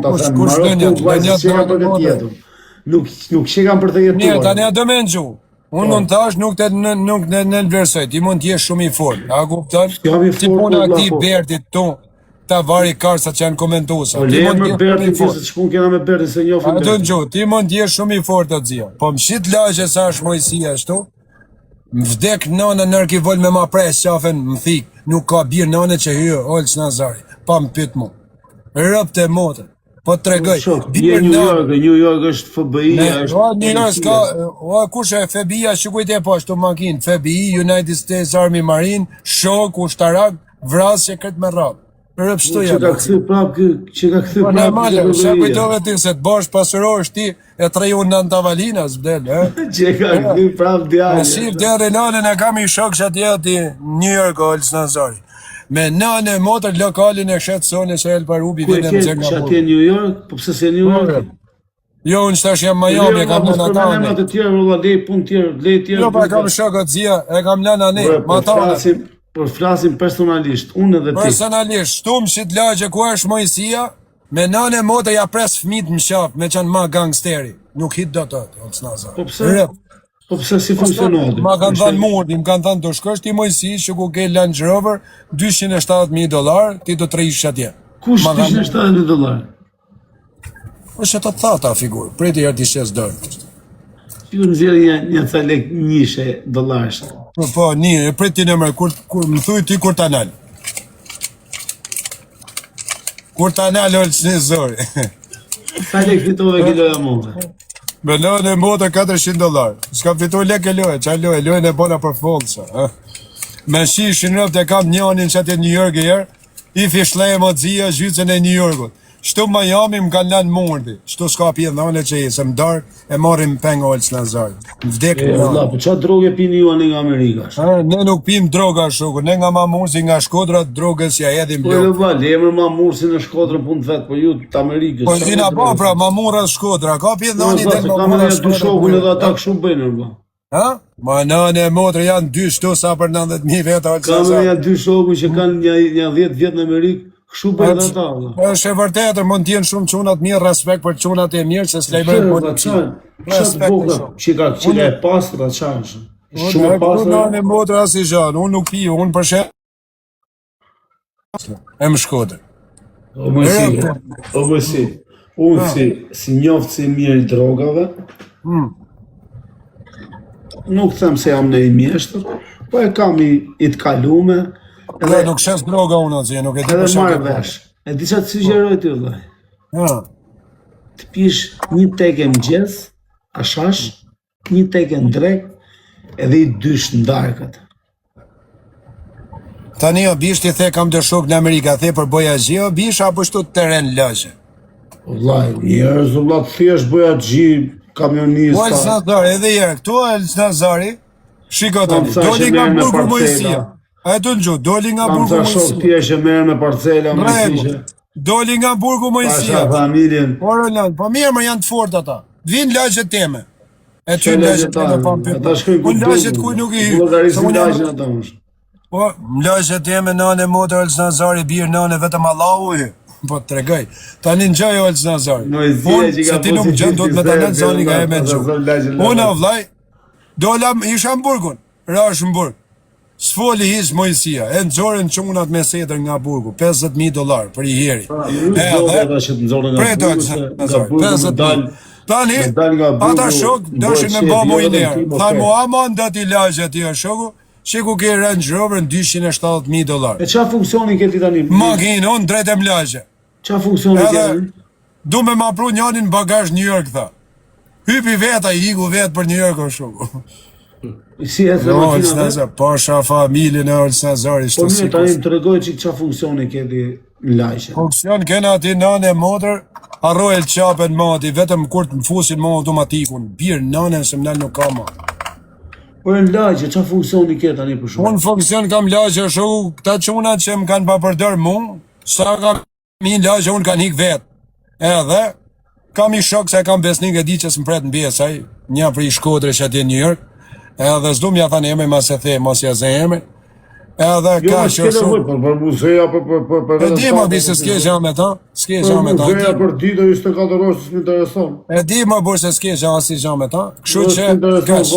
Ta them, Maroku vajzë që kanë për këtë jetën. Nuk që kanë për të jetuar. Mirë, tani a do me nëgju. Unë mund të është nuk në vlerësoj, ti mund t'jesh shumë i fort. A kupton? Ti puna këti Bertit tu, ta vari karsa që janë komentusa. Po le me Berti ti se ç'pun kena me Bertin se njofën. A do nëgju, ti mund t'jesh shumë i fort të dzia. Po më shit lagje sa është Mojësia ashtu. Më vdek nana nërki vol me ma pres qafen më thik. Nuk ka birë nane që hyë, Olç Nazari. Pa më pyt mu. Rëp të motën. Po të tregoj. New York është FBI. New York ka, kush e FBI-a që kujte po ashtu makinë. FBI, United States Army Marine, shok, ushtarak, vrasje këtë me rap. Rëp shtu janë. Që ka këthy prap. Po normale, që kujtove ti se të bosh pasurorës ti e treju në Antavalina, s'bdel, Që ka këthy prap djallë. Me shif dhe Renanën e kam i shok që atje ati New York o Olç Nazari. Me nane motër lokalin e shetë sone se Elpa Rubi vine më zek nga burë. Që atje New York? Po pëse se New York? Jo, unë qëtash jam Miami, e kam lëna tane. Jo, pa e kam shokët zia, e kam lëna ne, ma tane. Por flasim personalisht, unë edhe ti. Personalisht, shtum që t'lagje ku është Mojësia, me nane motër ja pres fmit më shaf, me qanë ma gangsteri. Nuk hit do të të, Olç Nazari. Po pëse si funksionohet? Ma kanë dhanë murdi, më kanë dhanë do shkosh ti Mojësi, që ku ke Land Rover, $270,000, ti do të rejsh atje. Kush $270,000? Po që të thata figurë, prej të jarë t'i shes dërë. Ju nëzirë një thalek njëshe $. Po, një, prej t'i në mërë, më thuj ti kur t'anal. Kur t'anal Olç Nazari. Thalek fitove kiloja mëve. Me lojën e mbota $400. S'ka fitu lek e lojë, qa lojën e bona për folësa. Me shishin rëpë të kam njonin që atë New York e jerë, i fishlejë më dzia zhycën e New Yorkut. Shtu Miami më kanë lanë murdi, shtu s'ka pje dhane që i se më darë e marim pengë Olç Nazari. Më vdek në Allah, po qa droge pini ju anë nga Amerika? Ne nuk pim droga shuku, ne nga Mamursi nga Shkodra drogës ja edhim blok. Po e vali, emër Mamursi në Shkodra pun të vetë, po ju të Amerikës. Po zina ba pra, Mamurës Shkodra, ka pje dhani dhe Mamurës Shkodra. Kamë një dy shokun edhe ata këshu bëjnë, ba. Ha? Ma nëne e motrë janë dy shtu sa për 90.000 veta Olç Nazari. Kamë një dy shokun që kanë një 10 vjetë në Amerikë. Kështu bëjnë ata. Është e vërtetë, mund t'jenë shumë çunat mirë, respekt për çunat e mirë, se s'lej bëjnë policia. Respekt që ka e pastra, qa është? Shumë e pastra? Unë në motra si gjanë, unë nuk piju, unë për shetë e më Shkodër. O mësi, unë si njoftë si mirë i drogave, nuk them se jam në i mjeshtër, po e kam i të kalume. Edhe nuk shes droga unë atëzje, nuk e di për shakë vesh. E di që të sugjeroj të vëllaj. Të pish një teke më gjes, ashash, një teke në drek, edhe i dysh në darkët. Tani o bish ti the kam të shok në Amerika, the për boja gji o bish, apo shtu të teren lëgje? Vëllaj, njerëz, vëllaj, të thjesht boja gji, kamionista. Olç Nazari, edhe jere, këtu Olç Nazari, shiko tani, doli nga burgu Mojësia. A e të në gjuhë, doli nga burgu Mojësia. Kam të shok tje që merë me parcela, me tishe. Doli nga burgu Mojësia. Pasha familjen. Po mirë më janë të fort ata. Vinë lagjet teme. E ty lagjet teme pa më përë. Unë lagjet kuj nuk i hyrë. Po, më lagjet teme nane motër Olç Nazari, birë nane vetëm Allahu i. Po të tregoj. Tani në gjaj Olç Nazari. Unë, se ti nuk gjënë, do të me të nëtë zoni nga e me gjuhë. Unë, vlaj, dola isha në burgun, rash në burg. S'foli hiç Mojësia, e nëzorën qunat me setër nga burgu, $50,000 për i heri. Tani, ata shok dëshin me mba mojnerë. Thaj Muhamon dhe ti lagje tja shoku, që ku ke Range Rover në $270,000. E qa funksioni këti tani? Makinë, unë drejtem lagje. Qa funksioni këti? Du me ma pru njanin bagazh New York, tha. Hypi veta, i higu vetë për New York o shoku. Si e të makina dhe? Pasha familjen e Olç Nazari. Po mirë, tani më të regoj që qa funksioni këti në lajqe. Funksion kena ati nane motër, arrojel qapen mati, vetëm kur të më fusin ma automatikun, birë nane se më nalë nuk ka ma. Po e në lajqe, qa funksioni këti tani për shumë? Unë funksion kam lajqe shumë, këta qunat që më kanë papërdër mu, sa kam i në lajqe unë kanë hik vetë. Edhe, kam i shok se kam besnik e di që së më pretë në besaj, një për i Shkodrë që ati New York. Edhe s'du m'ja thanë emri, mas e the, mas ja ze emri. Edhe ka që shumë. Për muzeja, për E di më bisë s'ke gja me ta. S'ke gja me ta. Muzeja për dita 24 orë s'më intereson. E di më burë se s'ke gja si gja me ta. Kështu që kash.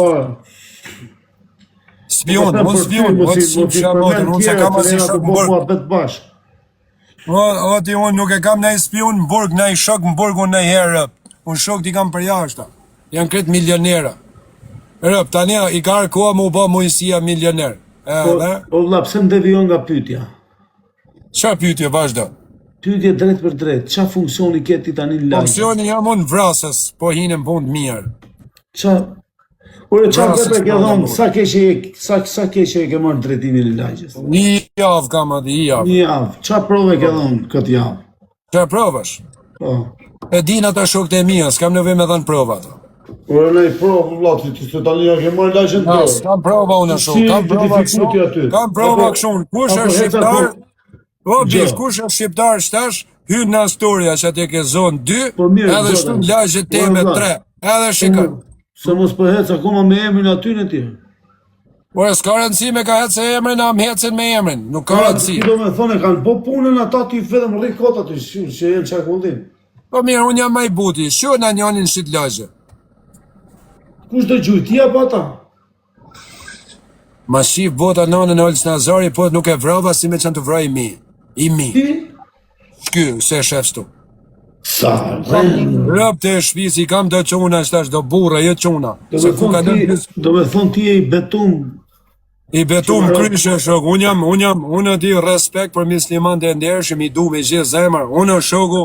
Spion, unë spion, unë si shabotën, unë se kam asi shok më burg. O ti unë nuk e kam nej spion më burg, nej shok më burg unë nej herë rëp. Unë shok ti kam për jashta. Janë kretë milionera. Rëp, tani i ka arkoa mu ba mujësia milioner. O vla, pse më devion nga pytja? Qa pytje vazhdo? Pytje drejt për drejt, qa funksioni keti tani në lajë? Funksioni jam unë vrasës, po hinëm punë mirë. Qa? Ure qa vepre ke dhonë, sa keqe e ke marrë drejtimin në lajgjës? Një javë kam atë, një javë. Një javë, qa prove ke dhonë këtë javë? Qa provash? E din ata shokët e mija, s'kam në vej me dhanë prova ato. Ure ne i provë, vlati, të tani ja ke marrë lajgjën të dërë. Kam prova unë shokë, kam prova këshunë, kush është shqiptar, o bish, kush është shqiptar shtash, hynë në astoria që atje ke zonë 2, edhe shtu në lajgjët teme 3, edhe shikën. Se mos për hecë akoma me emrin aty në tjerë. Ore, s'ka rëndësi me ka hecë e emrin, a më hecën me emrin, nuk ka rëndësi. Ti do me thone, kanë po punën ata ty vedëm rikot aty, që jenë qakullim. Po mirë, unë jam maj buti, shu në njonin shqit lajgjë. Kush do gjuj, ti apo ata? Ma shif bota nanën Olës Nazari, po nuk e vrava si me që në të vraj mi. I mi. Ti? Shky, se shefës tu. Sa, rëmë. Rëp të shpisi, kam do quna, shtash do burra, jo quna. Do me thonë ti e i betum. I betum kryshe shok, unë di respekt për musliman të ndershëm, i du me gjithë zemër, unë shoku,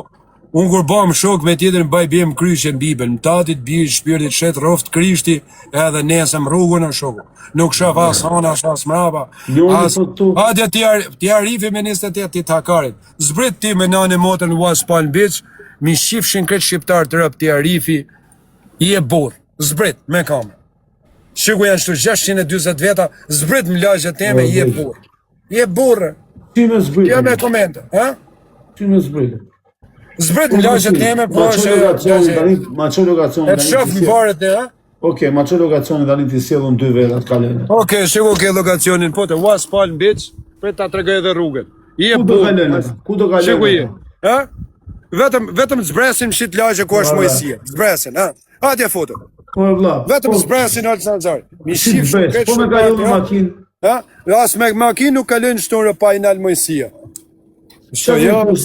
unë kur bam shok me tjetër mbaj bjem kryshe në Bibel, në tatit bjë shpirtit shet roft krishti, edhe nesëm rrugën në shoku. Nuk shaf as hana, as mrapa. Adja ti arifi me 28 ti takarit. Zbrit ti me nane motën në West Palm Beach, mi shifshin këtë shqiptar të rëp ti arifi, i e burë, zbrit me kamerë. Shiku janë shtu 620 veta, zbrit më lajgjët teme, i e burë. I e burë. Ti me zbrit. Kjo me komente, ha? Ti me zbrit. Zbrit më lajgjët teme, po është... Ma që lokacion... E të shofë më varet e, ha? Oke, ma që lokacionin tani ti sjellën 2 vetat kalene. Oke, shiku ke lokacionin, po të West Palm Beach, për ta tregoj edhe rrugën. I e burë. Ku do kalene? Shiku i, ha? Vetëm zbresin shit lagje ku është mojësia. Zbresin, ha? Atje foto. Po e vlla. Vetëm zbresin Olës Nazari. Mi shif shumë po me kalon në makinë. Ha? As me makinë nuk kalon shtorë pa i nal mojësia. Çfarë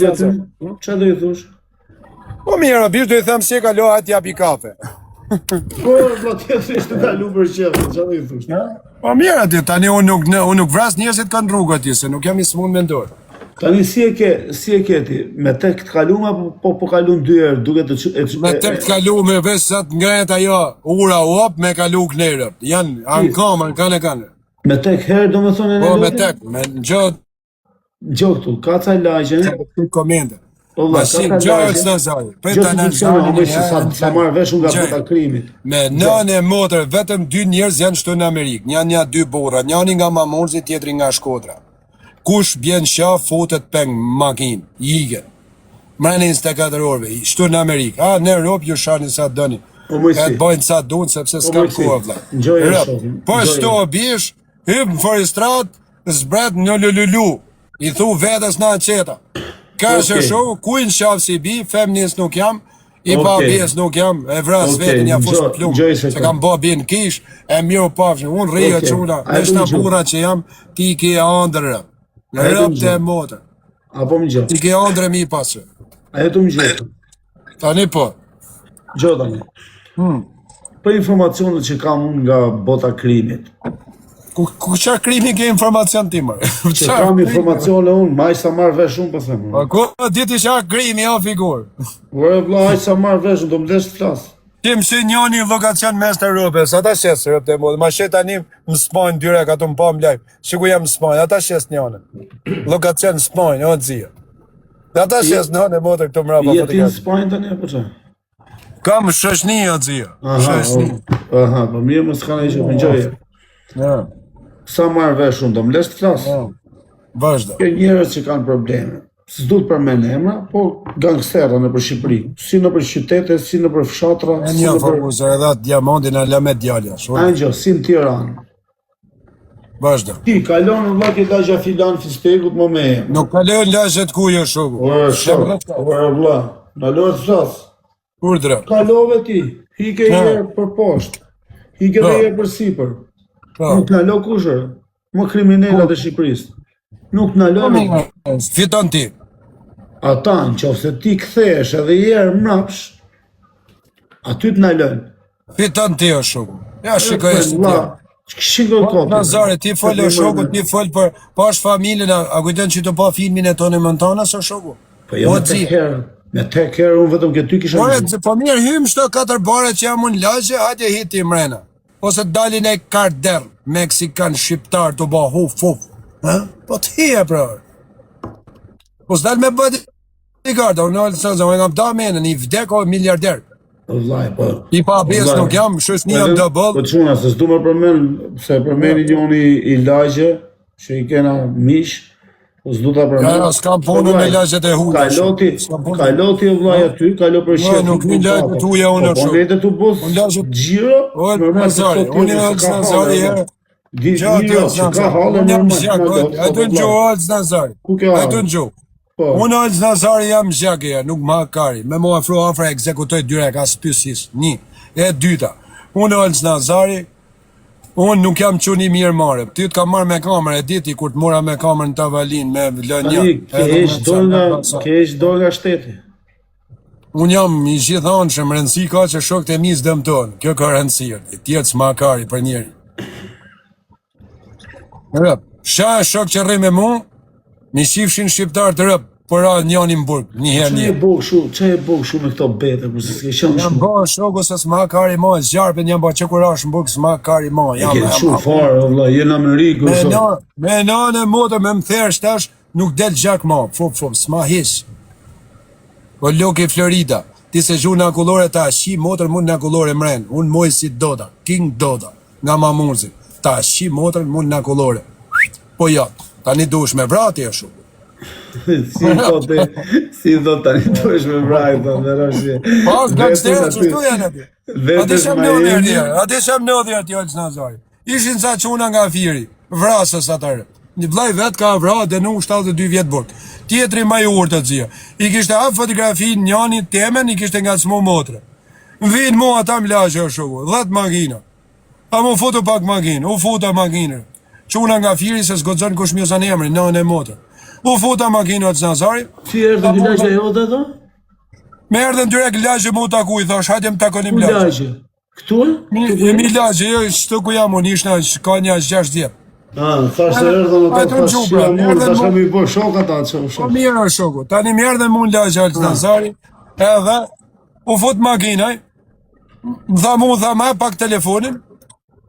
do i thosh? Po mirë, bish do i them se kalo atë japi kafe. Po vlla ti është të kalu për çfarë? Çfarë do i thosh? Po mirë atë tani unë nuk vras njerëzit kanë rrugë atje se nuk jam i smund me dorë. Tani si e ke ti? Me tek të kaluam apo po kalon 2 herë duke të me tek të kaluam me vesh sa të ngret ajo ura hop me kalu knerë. Janë ankamë kanë. Me tek herë domethënë po me tek, me gjoktu, ka ca lagje. Komende. Ma si Olës Nazari. Prita në sa marrë vesh nga bota krimit. Me nënë e motër, vetëm 2 njerëz janë shtu në Amerikë. Një 2 burra, njëri nga Mamorzi, tjetri nga Shkodra. Kush bjen shaf, fotet peng makinë, igen. Mrene 24 orëve, shtu në Amerikë. A, në Europë ju shani sa dëni. E të bojnë sa dunë, sepse s'kam kohë, vla. Po shtu bish, hypë në forestrat, zbret në lululu. I thu vetës në qeta. Ka që shohë, kujnë shaf si bi, femnis nuk jam, i pa bjes nuk jam, e vras vetë një fushë plumë, se kam ba bin kish, e mjë pafshë, unë rrije quna, e shta bura që jam, ti ke andrë. Në rëp të motër. Apo më gjotë. Ti ke andre mi pasë. A jetu më gjotë. Tani po. Gjotë tani. Për informacionet që kam unë nga bota krimit. Ku qa krimi ke informacion ti mërë? Që kam informacione unë, ma ishtë sa marrë vesh unë për themë. Ku diti qa krimi o figurë? Ure vla, ishtë sa marrë vesh unë, do më desh të flasë. Ti më shi njoni lokacion mes të Europës, ata shesë rëpë të modë, ma shetë tani më Spajnë dyre ka të më pa më lajpë, që ku jam më Spajnë, ata shesë njone, lokacion Spajnë, o të zia. Ata shesë njone modë këtë më rapa fotografi. Jeti në Spajnë tani, apo që? Kam shëshni, o të zia, shëshni. Aha, po mirë më s'ka në i që më gjoje. Sa marrë vesh unë, do më lesh të flasë? Vazhdo. Kjo njerës që kanë probleme. S'du të përmen emra, po gangstera në për Shqipëri. Si në për qytete, si në për fshatra. E një fokusër edhe atë diamantin e lëmet djalja. Angjo, si në Tiranë. vazhdo. Ti, kalon në vllai ke lagja filan fistekut më me. Nuk kalon lagjet ku jo shoku. Ora vlla, na lor thos. Urdhra. Kalove ti, hike herë për poshtë. Hike dhe herë për sipër. Nuk na lo kushër, më kriminalat e Shqipërisë. Nuk na lën. Fiton ti. Ata nëse ti kthehesh edhe herë mrapsh, aty të na lën. Fiton ti o shoku. Ja shikoj ti. Shikoj kot. Nazare, ti fol o shoku, ti fol për pash familjen, a kujton që të pa filmin e Tony Montanas o shoku? Po jo me tek herë unë vetëm që ty kisha. Po mirë, hym shto 4 bare që jam unë lagje, hajde hiti mrena. Ose dalin e karder, Meksikan, shqiptar, të ba huf. Po t'hije, pra. Po s'dal me bëti i karda, unë nëllë së zë, unë kam ta menën, i vdeko miliarder. I pa abjes nuk jam, shës një jam dëbëll. Po quna, se s'du me përmen, se përmeni njoni i lagje, që i kena mish, po s'du ta përmen. Ja, s'kam punu me lagjet e huda. Kaloti o vlaj aty, kalo për shqet. Nuk një lagjet huja unë shumë. Po vete t'u bus gjiro, normal se sot. Unë e alës Nazari e... Gjiro, që ka halë normal. A të në gjohë alës Nazari. A të në gjohë. Unë alës Nazari jam zhjake ja, nuk ma kari. Me mu afro afra ekzekutoj dyre, ka spysis. Një. E dyta. Unë alës Nazari, unë nuk jam quni mirë mare. Ty të ka marrë me kamerë, e diti kur të mora me kamerë në Tavalin, me lënja. Ke ish do nga shteti. Unë jam i gjithanë që më rëndësi ka që shok të mis dëmë tonë. Kjo ka rëndësirë. Tjetë s'ma kari për njeri. Rëp, shka e shok që rri me mu, mi shifshin shqiptar të rëp, për a njani më burg, njëherë një. Që e bëgë shumë me këto bete, për se s'ke qënë shumë? Jam bëgë shoku se s'ma kari ma, zjarpen jam bëgë që kur ashtë më burg, s'ma kari ma. E ke shumë farë, vla, jena më rikë, me nane motë, me më therë shtash, nuk del gjak ma, s'ma hish. Po loki Florida, ti se gju në akullore ta shi, motër mund në akullore mren, unë moj si Doda, King Doda, nga Mamurzi, ta shi motër mund në akullore. Po ja, ta një dush me vrati e shumë. Si do tani dush me vrati, ta dhe rëshje. Pas, gangsterë, që shtu janë aty? Ati shem në odhja t'i olës Nazari. Ishin sa quna nga firi, vrasës atërë. Një vlaj vetë ka vra, denu 72 vjetë burg. Tjetëri ma i urtë të zia. I kishte hap fotografi njani temen, i kishte nga të smo motre. Vinë mu ata më lagje o shoku, 10 makina. A mu foto pak makinë, u futa makinër. Quna nga firi se s'godzon kush mjësan emri, në motre. U futa makinë o të Nazari. Ti erdhe në lagje e oda do? Me erdhe në direkt lagje mu taku, i thash, hajde më takonim lagje. Lagje? Këtu? Mi lagje, jo, shtu ku jam unë, ishna ka një 6 djetë. Thash se erdhe në të fashia mund, thash kam i bo shok ata që u shok. Po mirë o shoku, tani mi erdhe mu në lagje o të Nazari, edhe u fut makinaj, dha mu, dha ma pak telefonin,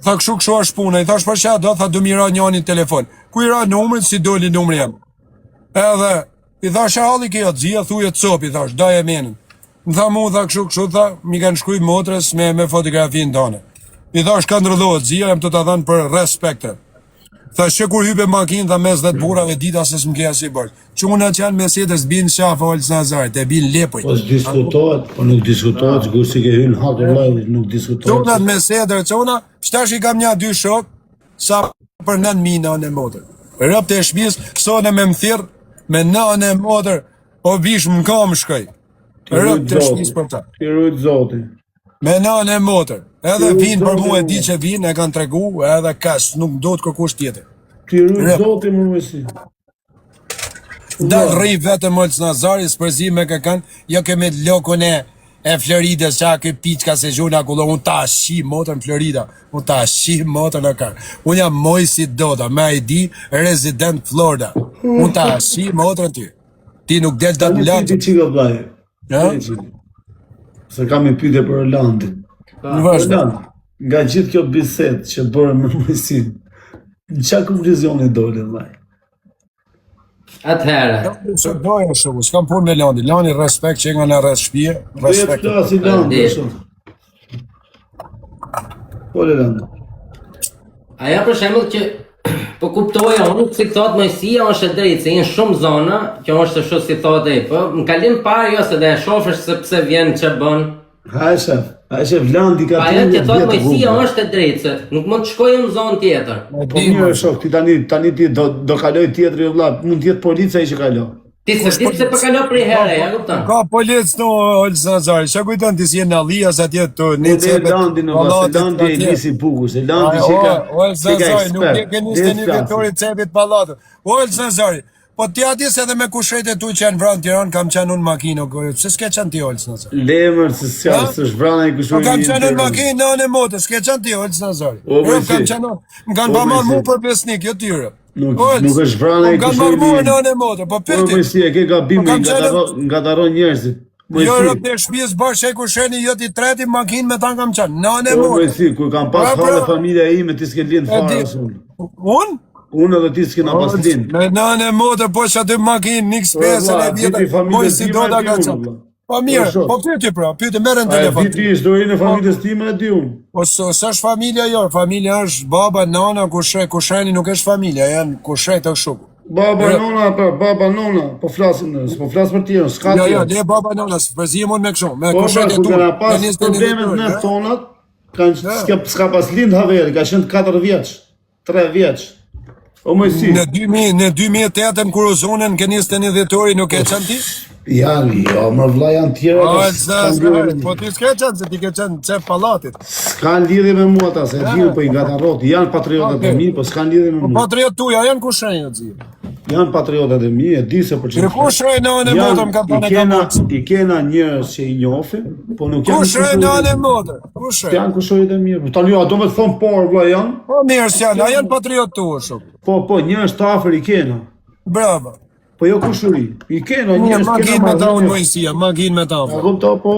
tha kështu është puna, i thash për që do, tha du mira njani telefon. Ku i ra numrin, si doli numri jem. Edhe, i thash e halli kjo të zia, thuje të sopi, i thash, daj e menin. Më tha mu, tha kështu, tha, mi kanë shkruj motres me fotografin tane. I thash ka ndrëdhohet zia, jem të të dhanë për respekte. Thash që kur hype makin, tha mes 10 burave dita se s'mkeja si bërë. Quna që janë Mercedes bin shafa olës Nazarit, e bin lepoj. Po s'diskutohet, po nuk diskutohet, që kur si ke hynë hatë lajnë, nuk diskutohet. Qunat Mercedes, quna, shtash i kam një 2 shok, sa për 9.000 në motër. Rëp të shpis, sone me më thirë, me 9 motër, o bish më kam shkaj. Rëp të shpis për ta. Ti rujtë zoti. Me 9 motër. Edhe vinë për mu e di që vinë, e kanë tregu, edhe kas, nuk do të kërkush tjetër. Ti rujtë zoti më mësi. Dal rri vetëm olës Nazari, s'përzi me këkan, jo keme të lokun e Florides, që a kë piqka se gjuna kullo, unë ta shi motër në Florida, unë ta shi motër në kërë. Unë jam moj si Doda, me ID, resident Florida, unë ta shi motër në ty. Ti nuk del të të latë. Ti qika blaje. Se kam i pyte për Orlandin. Nga gjithë kjo biset që bërë me mëjësin, në qa konkluzionit dole, vlaj? Atëherë. Se dojnë shumë, s'kam punë me Landi. Landi respekt që nga në rrës shpije. Respekt. Dhe si Landi, shumë. Pole Landi. Aja për shembull që po kuptoja unë, si thot Mojësia është e drejtë, se janë shumë zona, që është ashtu si thot ai, po në kalim parë jo se dhe e shofësh se pse vjen që bën. Haj shef. A është Vlandi ka Ajo që thot Mojësia është e drejtë, se nuk mund të shkojë në zonë tjetër. Po mirë shok, ti tani ti do kaloj tjetri vëlla, mund të jetë policia që kalon. Ti s'e di se po kalon për herë, ja kupton. Ka policë no Olsa Nazari, çka kujton ti si në Allias atje të Landi në Landi e nisi bukur, se Landi që ka Olsa Nazari nuk e keni steni vetorit cepit pallatit. Olsa Nazari, po ti a di se edhe me kushtet e tu që janë vranë në Tiranë kam qenë unë makinë, pse s'ke qenë ti Olsa Nazari? Lemër se s'është vranë ai kushtet. Kam qenë unë makinë në anë motë, s'ke qenë ti Olsa Nazari. Kam qenë, më kanë pa marrë mua për besnik, jo tyre. Nuk është vranë ai kushtet. Kam marrë në anë motë, po pyeti. Po si e ke gabim ngataron njerëzit. Jo rreth të shtëpisë bashkë kusheni jo ti treti makinë me ta kam qenë. Në anë motë. Po si kur kam pas halë familja ime ti s'ke lind fare asun. Unë? Unë edhe ti s'kena pas lind. Me nane motor po që aty makinë X5 e vjetë, po si do da ka qënë. Po mirë, po pyeti pra, pyeti merë në telefon. Ti historinë e familjes time e di unë. Po s'është familja jo, familja është baba, nana, kusheni nuk është familja, janë kushej të shuku. Baba, nona, po flasim nësë, po flas për tjerën, s'ka tjerën. Jo, ne baba, nona, s'përzim unë me këshu, me Po kushej pra, të ku tu. kena pas problemet në tonat, s'ka pas lind haveri, ka qenë 4 vjeç, 3 vjeç. O Mojësi. Në 2008 kur u zonën ke 21 dhjetori nuk e qenë ti? Janë, jo, më vlla janë tjera. Po ti s'ke qenë, se ti ke qenë cep pallatit. S'kan lidhje me mua ta, se di po i gatarrot, janë patriotat e mi, po s'kan lidhje me mua. Patriot tuja, janë kushenjë o zi. Janë patriotat e mi, e di se për çfarë. Kushenjë në anë motër më ka përne ka motër. I kena njerëz që i njohin, po nuk janë Kushenjë në anë motër, kushenjë. Janë kushojit e mirë. Tani a do me thon por vlla janë? Po mirë s'janë, a janë patriot tuaj shumë. Po, njerëz të afër i kena. Bravo. Po jo kushuri. I kena njerëz kena. Makinë me ta unë Mojësia, makinë me ta. A kupto, po,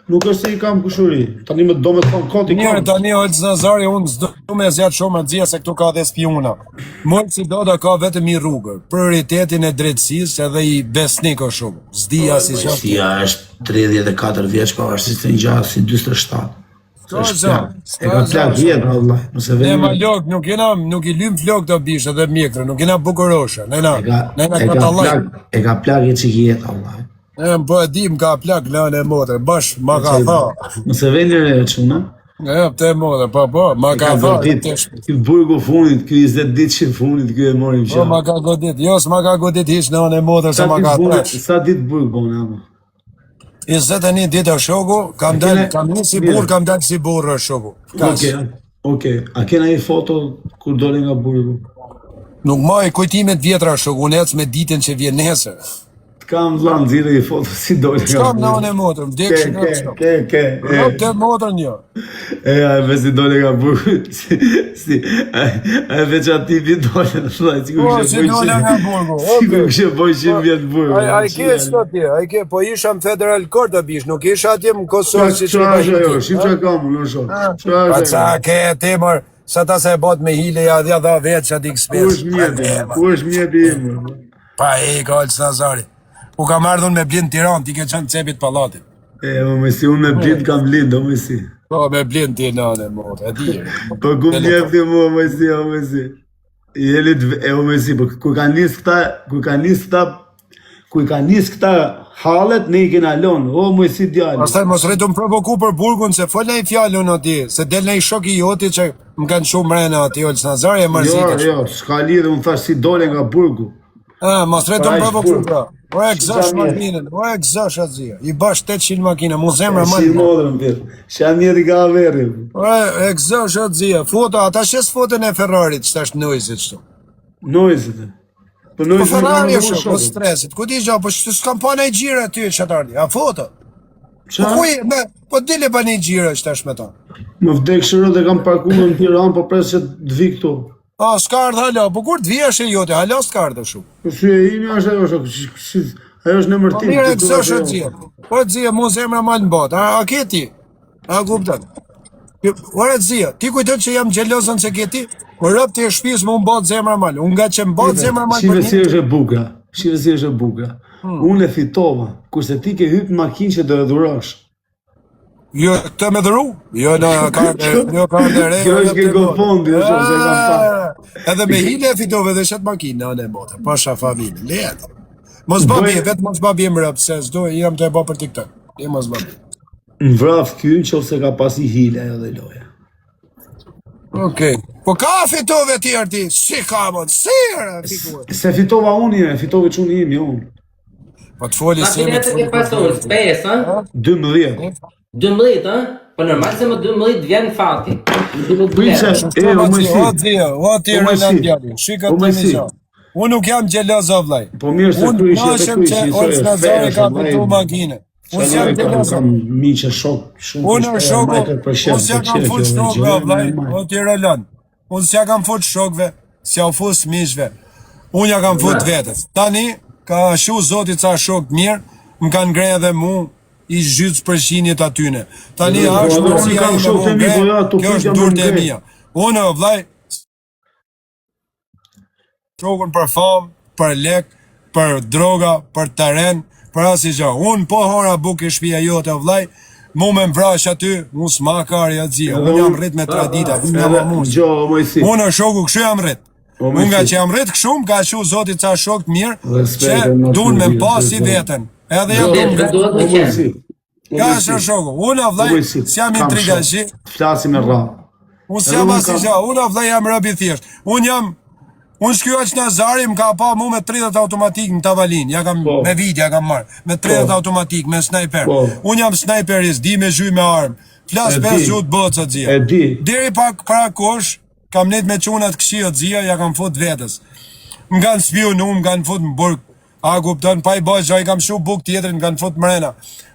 nuk është se i kam kushuri. Tani do me thonë koti kam. Mirë, tani Olsa Nazari, unë s'do me zjatë shumë atë se këtu ka dhe spiona. Mojësi do da ka vetëm i rrugër. Prioritetin e drejtësisë edhe i besnik o shumë. Zdia si shumë. Zdia është 34 vjeç, ka është si të njëjarë, si 27. E ka plak jetë, Allah. Ne ma lok, nuk i lym flok të bishë dhe mjektre, nuk jena bukuroshe. E ka plak jetë që jetë, Allah. Po e di më ka plak lënë e motre, bash, ma ka tha. Nëse vendi re që në? Te motre, po, ma ka tha. Ky burgu funit, ky 20 ditë që funit, ky e morim që. Po, ma ka godit, jo, s'ma ka godit hiç në anë e motre, se ma ka tresh. Sa ditë burg bone, ama? 21 ditë o shoku, kam një si burr, kam dalë si burrë shoku. Okej. A kena i foto kur dole nga burgu? Nuk maj kujtimet vjetra shoku, unë ec me ditën që vjen nesër. T'kam vlla nxirë i foto si dole nga burgu. S'kam në anë e motrë, më dekë shë nga shoku. Në të motrën një. A e si dole nga burgu, a e veç ati vi dole në shlaj, si ku kështë boj 100 vjetë burgu. A i ke s'ka tje, a i ke, po isha në Federal Court të bish, nuk isha atje më Kosovë si që nga jo, shqip që kam, në shumë. Pa ca ke ti mër, sa ta se bot me hile, ja dhja dha vetë që ati këspes. Ku është mjeti imë? Pa e ka Olsa Nazari. U kam ardhun me blind Tiranë, ti ke qenë cepit pallatit. O me si, unë me blind kam blind, o me si. Po, me blind ti në anë, mot, e di. Po, ku mjefti mu, o me si, o me si. O me si, po, ku ka nis këta halet, ne i kena lonë, o me si djallë. Pastaj mos rritu më provoku për burgun, se fol e i fjallë unë ati, se del në i shoki joti që më kanë shumë mrena ati, Olsa Nazari e mërzitë. Jo, s'ka lidhe, unë thash si dole nga burgu. Mos rritu më provoku pra. O e gëzash makinën, o e gëzash atë zia. I bash 800 makina, mu zemra ma. Si modrën tjetë, sham njeri ka averi. O e gëzash atë zia. Foto, ata shes foton e Ferrarit, që tash Noizit shtu. Noizit? Po Ferrari është, po stresit. Ku ti gja, po s'kam pa në i gjire aty që të ardi. A foto? Po dile pa në i gjire që tash me ta. Më vdek shërët e kam parkullë në Tiranë, po presë që të vi këtu. S'ka ardhë hala, po kur të vijesh e jote, hala s'ka ardhë shumë. Po si e imi është ajo shumë, ajo është në mërtim. Po mire e kësa është të zhja. Po të zhja, mu zemra malë në batë, a ke ti? A kuptat? O e të zhja, ti kujtët që jam gjelozën që ke ti? Po rëp të e shpis mu më batë zemra malë, unë nga që më batë zemra malë për një. Shive si është e buka. Unë e fitova, kurse ti ke hypë makinë që do e dhurash. Jo, të me dhuru? Jo, në ka në re. Kjo është ke gofondi, është se kam pa. Edhe me hile e fitove dhe shetë makinë, në anë e motë, pasha familë, letë. Mos babi, vetë mos babi më rëpë, se s'do, jam të e ba për TikTok. Mos babi. Në vraf ky nëse ka pasi hile ajo dhe loja. Okej. Po ka fitove tjerë ti? Si ka mund? Se fitova unë, fitove çuni im, jo unë. Po të foli si me të ke pasur, 5, ha? 12. 12, ha? Po normal se më 12 vjen fati. O ti Roland djali, shika të një gjë. Unë nuk jam gjeloz o vllai. Po mirë se unë nashëm që Olz Nazari ka fitu makine. Unë s'jam gjeloz. Miqë shok shumë. Unë shoku, unë s'ja kam fut shokve o vllai, o ti Roland. Unë s'ja kam fut shokve, s'ja u fut miqve. Unë ja kam fut vetes. Tani ka shu Zoti ca shok mirë, më kanë ngrenë edhe mu i zhyt përqinjet atyne. Tani është mundësia ime më ngre, kjo është durët e mia. Unë o vllai shokun për famë, për lek, për droga, për teren, për asnjë gjë. Unë po hora bukë shtëpia jote o vllai, mu me mvrash aty, mu s'ma kari atë. Unë jam rrit me 3 dita, unë shoku kështu jam rrit. Unë nga që jam rrit kështu, ka shu Zoti ca shok të mirë, që duan me pasi veten. Edhe jam ka është shoku. Unë o vllai, s'jam intrigashi. Flasim me rradh. Unë s'jam asnjë gjë, unë o vllai jam rob i thjesht. Unë shkjo Olz Nazari më ka pa mu me 30 automatik në tavalin, me vidja kam marrë, me 30 automatik, me sniper. Unë jam sniperist, di me zhuj me armë, flas 5 gjut boca dzia. Deri para kosh, kam net me qunat këshio dzia, ja kam fut vetës. Më kanë spionu, më kanë fut më burg, a kupton, pa i bajgja, i kam shu buk tjetërin, më kanë fut mrena.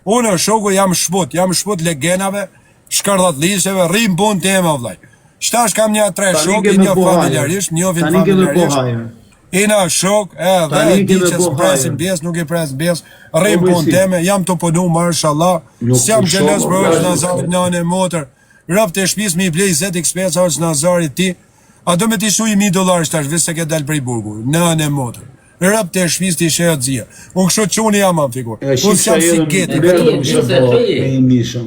Unë shoku jam shput legenave, shkardhat lisheve, rrim bun tema vllai. Shtash kam një 3 shok, i një familjarisht, njovin familjarisht. Ina shok, edhe di që s'presin bjes, nuk i presin bjes, rrim pun teme, jam të punu, marshallah, s'jam gjelos për Olz Nazari në anë e motër, rëp të shpis me i blej ZX5 Olz Nazari ti, a do me t'i shu $1.000 shtash, vise ke del prej burgu, në anë e motër. Rëp të shpis t'i shë dzia. Unë kështu quni jam am figur. Unë s'jam si geti.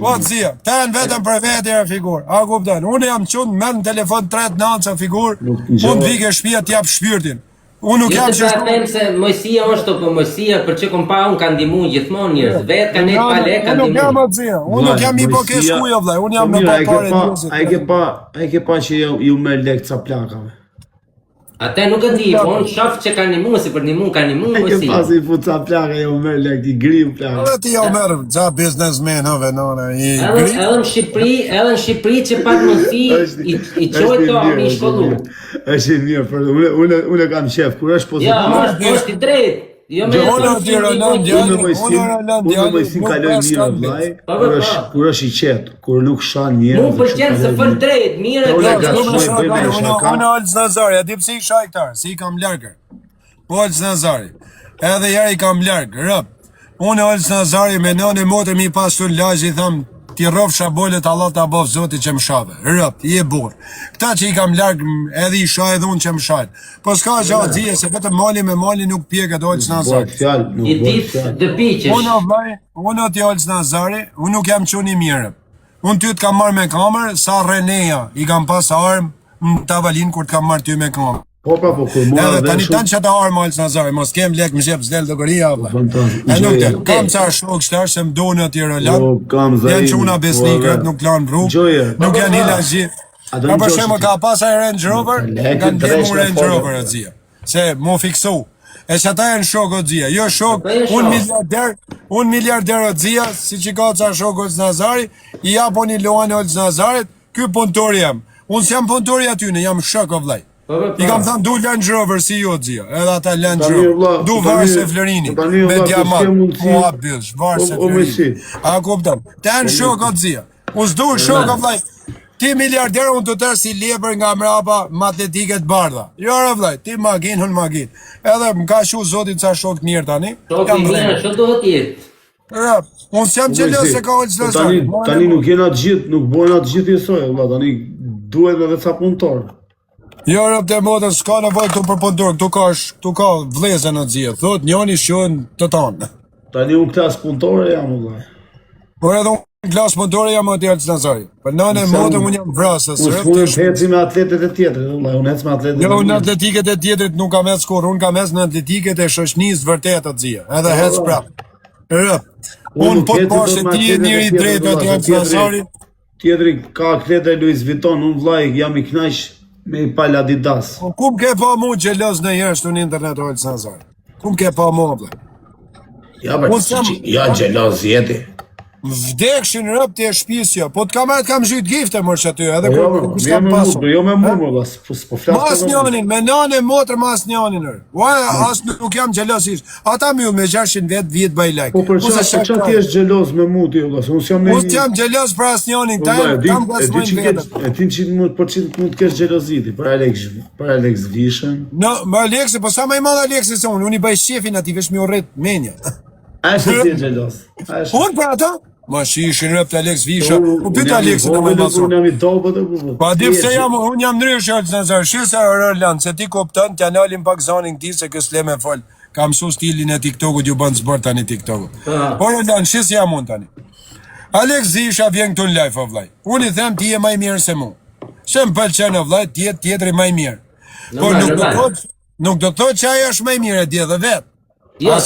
Po dzia, ta në vetëm për vete e figur. A kuptan, unë jam qunë me në telefon 39 figur, unë vike shpia t'jap shpyrtin. Unë nuk jam që shtu... Të se Mojësia është për Mojësia, për që kom pa unë kanë dimu gjithmonë njërës, vetë kanë net pale, kanë dimu. Unë nuk jam atë dzia, unë nuk jam i po keskuja vllai, unë jam në papare njëzit. A i ke pa që ju me lek ca plakave? Ate nuk e di, po unë shaf që kanë nimu, si për nimu, kanë nimu Mojësia. E ke pas i fut ca plaka, ju me lek, i grim plaka. Edhe ti jo merë, qa businessman, hove, nona, i grim. Edhe në Shqipëri që pak mësi, i qojto a mi shkollu. Është i mirë, unë kam qef, kur është pozitiv. Ja, është i drejt. Unë ti Roland djali, unë me si kaloj mirë vllai, kur është i qetë, kur nuk shan njerëz. Nuk pëlqen se fol drejt, mirë unë Olz Nazari, a di pse i shaj këtar, se i kam largër. Olz Nazari, edhe ja i kam largë, rëp. Unë Olz Nazari me nënë e motër mi pas të lagj, i tham, ti rrov shabolet Allah ta bof Zoti që më shave. Rëp, ti e burr. Këta që i kam larg edhe i shaj edhe unë që më shaj. Po s'ka gjë dzije se vetëm mali me mali nuk pjeket Olz Nazari. I ditë dëpiqesh. Unë vllai, unë ti Olz Nazari, unë nuk jam çuni mirë. Unë ty të kam marrë me kamerë sa Reneja, i kam pas armë në tavalin kur të kam marrë ty me kamerë. Po, kur mora edhe tani tanë që ta armë Olz Nazari, mos kem lek më gjep s'del dogoria vllai. E nuk të, kam ca shok shtash se më donë aty Roland. Janë çuna besnikët, nuk lanë rrugë, nuk janë hilazhi. Ka për shembull ka pas ai Range Rover, kanë dhënë Range Rover atje. Se mu fiksu. E që ata janë shok o dzia, jo shok, unë miliarder o dzia, si që ka ca shok Olz Nazari, i apo një loan Olz Nazarit, ky punëtori jam. Unë s'jam punëtori atyne, jam shok o vllai. I kam thënë du Land Rover si jo dzia, edhe ata Land Rover, du Varse Florini, me diamant, ku abyllsh, Varse Florini, a kuptam, të janë shok o dzia, unë s'du shok o vllai, ti miliarder unë të tërë si leber nga mrapa matematiket bardha, jo rë vllai, ti magin, hën magin, edhe më ka shu Zotit sa shok mirë tani, jam mirë, që do të jetë? Rëp, unë s'jam gjelos se ka Olz Nazari. Tani nuk jena gjithë, nuk bojna gjithë jesoj, tani duhet edhe ca punëtor. Jo rëp të modën, s'ka nevoj këtu për punëtor, këtu ka vlezën në dzirë, thot njoni shqohen të tanë. Tani unë klas punëtore jam, vllai. Por edhe unë klas punëtore jam aty Olz Nazari. Për nënë e modën unë jam vrasës. Unë heci me atletet e tjetërit, vllai, unë hec me atletet e tjetërit. Jo, unë atletiket e tjetërit nuk kam hec kur, unë kam hec në atletiket e shoqnisë vërtet të dzirë, edhe hec prapë. Rëp. Unë po të pashe ti e njëri drejtë atë janë të Nazari. Tjetëri ka klete Louis Vuitton, unë vlaj jam i knaq me i pal Adidas. Kum ke pa mu gjeloz në jeshtë në internet o Elës Nazari? Kum ke pa mu, ble? Ja, gjeloz jeti. Vdekshin rëp të e shpisja, po të kam zhyt gifte mërë që aty, edhe kus Jo kam me pasur. mu, jo me mu, po flasë Mas njonin, me nane motër mas njonin rë. As nuk jam gjelosisht. Ata mjull me 600 vjet bëj like. Po për që ti është gjeloz me mu ti, unë s'jam me një... Unë jam gjelos për as njonin, tam gasmojnë vetët. E ti që mund të kesh gjeloziti, për Alex Vishën. No, më Aleksi, po sa më i madh Aleksi se unë i bëj shefin ati vesh mi u rrit menja. A është ti e gjeloz? Unë për ata? Ma shi ishin rëp të Alex Visha, u pyta Aleksi në më masu. Unë jam i dobët e bu. Pa di pse unë jam ndrysh Elës Nazari, shisa Rërland, se ti kopton, t'ja nalim pak zanin ti se kës le me fol. Ka mësu stilin e TikTokut, ju bënë zbër tani TikTokut. Po Rërland, shis jam unë tani. Alex Visha vjen këtu në live o vlaj. Unë i them ti e maj mirë se mu. Se më pëlqen o vlaj, tjetëri maj mirë. Por nuk do të thot që aja është maj mirë e dje dhe vetë. Jo,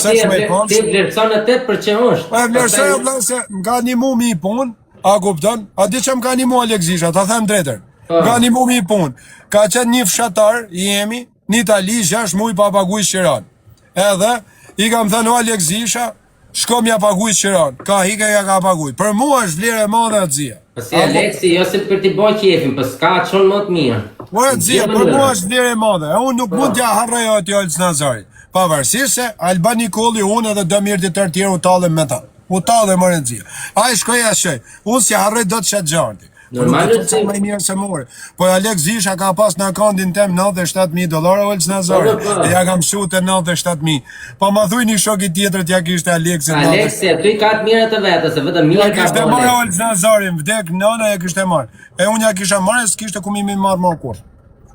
ti vlerëson e 8% është. E vlerësoj o vlaj se më ka një mu mi i punë, a kupton? A di që më ka një mu Alex Visha, ta them drejtër. Më ka një mu mi i punë. Ka qenë një fshatar, i jemi, një tali 6 muj pa paguj shqiran. Edhe, i kam thënë o Alex Visha, shko mja paguj shqiran. Ka hike ja ka paguj. Për mua është vlerë e madhe atë zia. Pësi Alexi, jo se për t'i boj qefin, për s'ka qonë më të mirë. Po e zia, për mua është vlerë e madhe. E unë nuk mund t'ja harrej aty Elës Nazari. Pavarësisht se Alba Nikoli unë edhe dëmirë të tërë tjerë u talëm me ta. U talëm më rëndëzia. A i shkoj ashoj. Unë si harrej do të shetë gjarti. Normalë të më mirë se more. Po Alex Visha ka pas në akondin tem $97,000 Elës Nazari. E ja kam shu të 97,000. Po ma thuj një shok i tjetër t'ja kishte Alexi. Alexi, ty ka të mire të vete, se vetëm mire ka kishte marrë Elës Nazari, më vdek nëna e kishte marrë. E unë ja kisha marrë, s'kishte ku mi marrë më kur.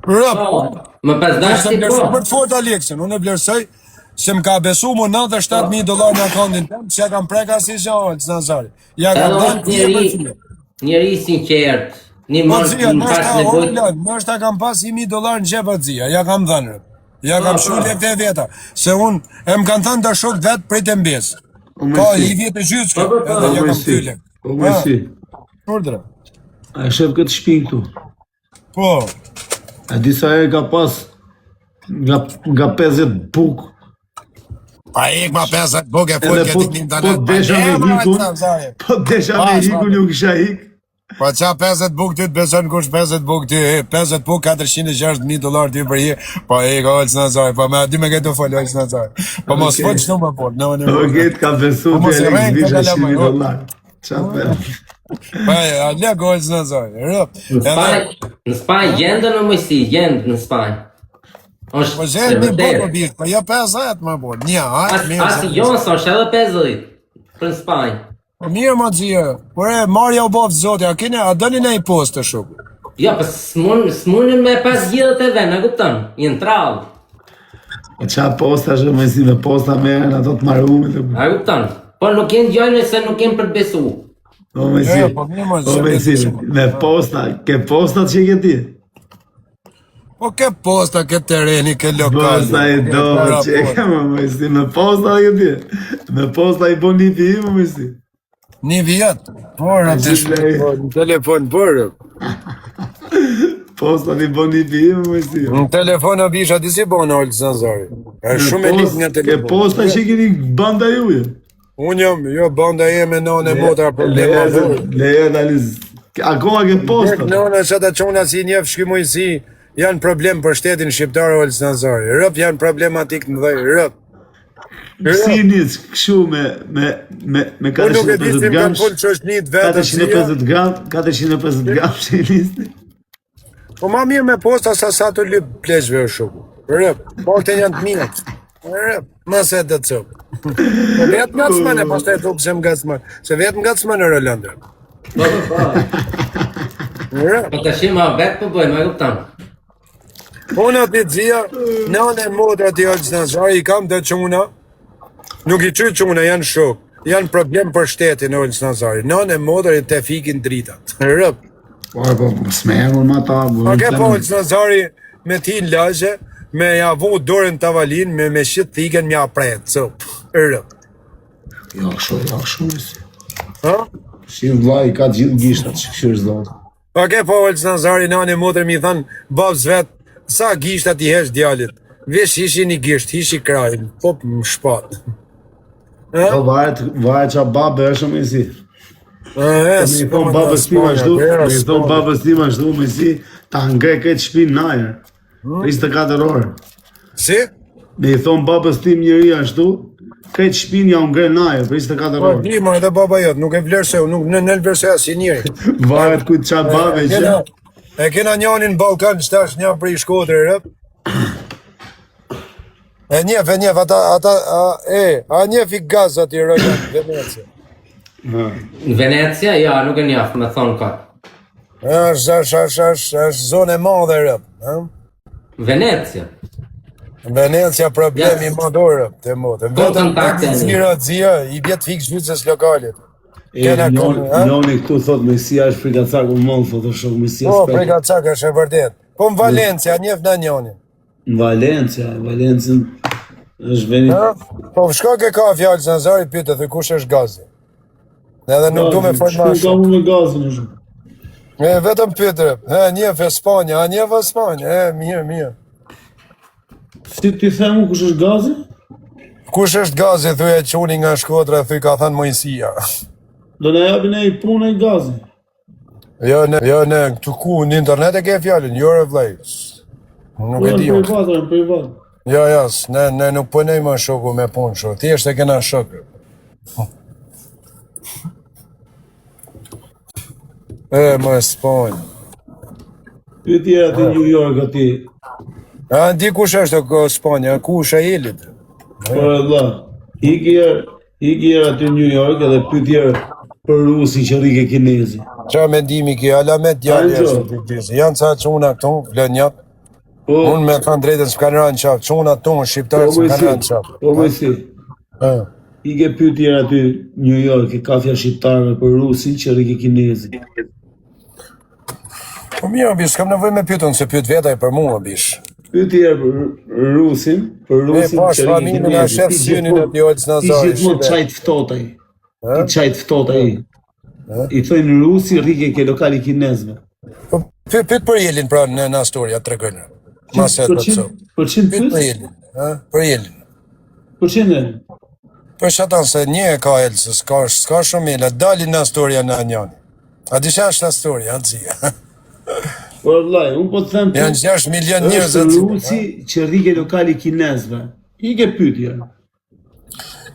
Më pasdash si po. Për të fort Alexin, unë e vlerësoj se më ka besu mu $97,000 në akondin tem, që ja kam preka si gjahë Elës Nazari. Ja kam dhënë tje për file. Njëri sinqert, një mërë në pas në gojtë. Nështë ta kam pas $1,000 në gjepë atë ja kam dhënë. Ja kam shumë lefte e veta, se unë e më kanë thënë të shok vetë prej të mbesë. Ka i vjetë e gjyçke, edhe ja kam tyle. O me si. Përdre. A e shef këtë shpinë këtu. Po. A disa e ka pas nga 50 buk. Pa ik ma 50 buk e full këtë një të Po desha me hikun nuk isha hik. Po qa 50 buk ty të beson kush 50 buk ty, 50 buk $460,000 ty për hi, po ik o Elës Nazari, po me dy me këtë u folë Elës Nazari. Po mos fol që nuk me fol, në në O këtë ka besu të Alex Visha $100,000. Qa për? Pa e, a lek o Elës Nazari, rëp. Në Spanjë, gjendë në mëjsi, gjendë në Spanjë. Po gjendë një bërë bishë, po jo 50 më bërë, një, Asi Jonson, është edhe 50 për në Spanjë. Po mirë ma gjia, por e marja u bofë zote, a dëni ne i postë të shukë? Jo, për s'munin me pas gjithët e dhe, në kupton, jenë trallë. O qa posta është me si me posta me në ato të marumit. A kupton, po nuk jenë gjojnë se nuk jenë për të besu. O me si, me posta, ke posta që i këti? Po ke posta, ke tereni, ke lokali. Posta i do, që e ke me si, me posta i këti? Me posta i bon një pi, me si. Një vjetë, por në telefon, por. Posta i bon një pi, me si. Në telefon në bisha, ti si bon në Elës Nazari. E shumë e litë një telefon. Ke posta që i kini banda juje? Unë jam, jo banda jeme nëne motra problema. Leje analiz, akoma ke posta. Nëne që të qona si njef shkimujsi, janë problem për shtetin shqiptarë o Elës Nazari. Rëp janë problematik në dhej, rëp. Si njës, këshu me 450 gamsh, 450 gamsh që i njësni. Po ma mirë me posta sa të lypë pleshve o shumë. Rëp, poste janë të mirë. Rëp, ma se të cëpë. Po vetë nga të smane, pas të e thukë se më nga të smane. Se vetë nga të smane Rolandër. Po të shimë a vetë po bëjmë, a kuptan. Unë atë të zia, nëne modra të Elës Nazari, i kam të quna, nuk i qyë quna, janë shok, janë problem për shtetin Elës Nazari, nëne modra i të fikin dritat, rëp. Po, s'merë ma ta, A ke po Elës Nazari me ti në lagje, me javu dorën të avalin, me shqit thiken mja prejtë, cëp, rëp. Ja, kështu mësi. Ha? Si vllai ka gjithë gishtat që këshirë zdotë. Oke, po Olc Nazari, nani motër mi thënë, babës vetë, sa gishtat i hesh djalit? Vesh ishi një gisht, ishi krajnë, po më shpat. Po varet qa babë është mësi. Mi thonë babës tim ashtu mësi, ta ngre këtë shpinë najer. 24 orë. Si? Mi thonë babës tim njëri ashtu, këtë shpinë ja ngre najer, 24 Po, orë. dima edhe baba jëtë, nuk e vlerëseu, nuk në vlerëseu si njëri. Varet kujtë qa babë që. E kena njanin Balkan, që tash një për i Shkodrë, rëp. E njef, a njef i gaz ati rëgjën, Venecia. Në Venecia, ja, nuk e njaf, me thonë ka. është zonë e madhe, rëp. Venecia. Venecia problemi madhore, të motë. Vetëm zira, i bjetë fikë zhytës lokalit. Njoni këtu thot Mesia është frikacak u mëllë, thot është shok Mesia Po, frikacak është e vërdet. Po në Valencia, njef në njoni. Në Valencia është veni... Po, shko ke ka fjallës në zari pyte, dhe kush është gazi? Edhe nuk du me fojnë ma shumë. Shku ka mu me gazin është. Vetëm pyte, njef e Spanja, a njef e Spanja, mirë. Si ti themu kush është gazi? Kush është gazi, thuj e quni nga Shkodra, thuj ka thënë Mojësia. Do në jabin e i punë e gazi. Jo, këtu ku, në internet e ke fjallin, jore vlej. Nuk e di. Privat. Jo, ne nuk pënej më shoku me punë shok, thjesht e kena shokë. Më Spanjë. Pyetja ati New York ati. A ndi kush është Spanja, kush e elit? Por Allah, ikjer aty New York edhe pyetjer për Rusi që rrike kinezi. Qa mendimi ki, alamet djali është. Janë ca quna këtu, vlenjat. Unë me thënë drejtën s'kanë rënë qafë, quna tonë, shqiptarë s'kanë rënë qafë. Po me si, ike pyetjer aty New York, e kafja shqiptarëve për Rusin që rrike kinezi. Po mirë, bish, kam nevoj me pyetën, se pyet vetaj për mua, bish. Pyetjer për Rusin Po, shfaminin e shef synin e t'jojtës në Ti gjithmonë qajt ftotaj. Ti qajt ftotaj. I thojnë Rusi rrike ke lokali kinezve. Pyet për Jelin, pra, në storja, të regënë. Maset për të Për qenë pyet? Për Jelin. Për Jelin. Për qenë? Për shatan se një e ka Jelë, se s'ka shumë Jelë, dalin në storja në njani. A disha është në storja, atë zia. Por vllai, unë po të them janë 6 milion njerëz aty. Rusi që rrike lokali kinezve. Ike pyetja.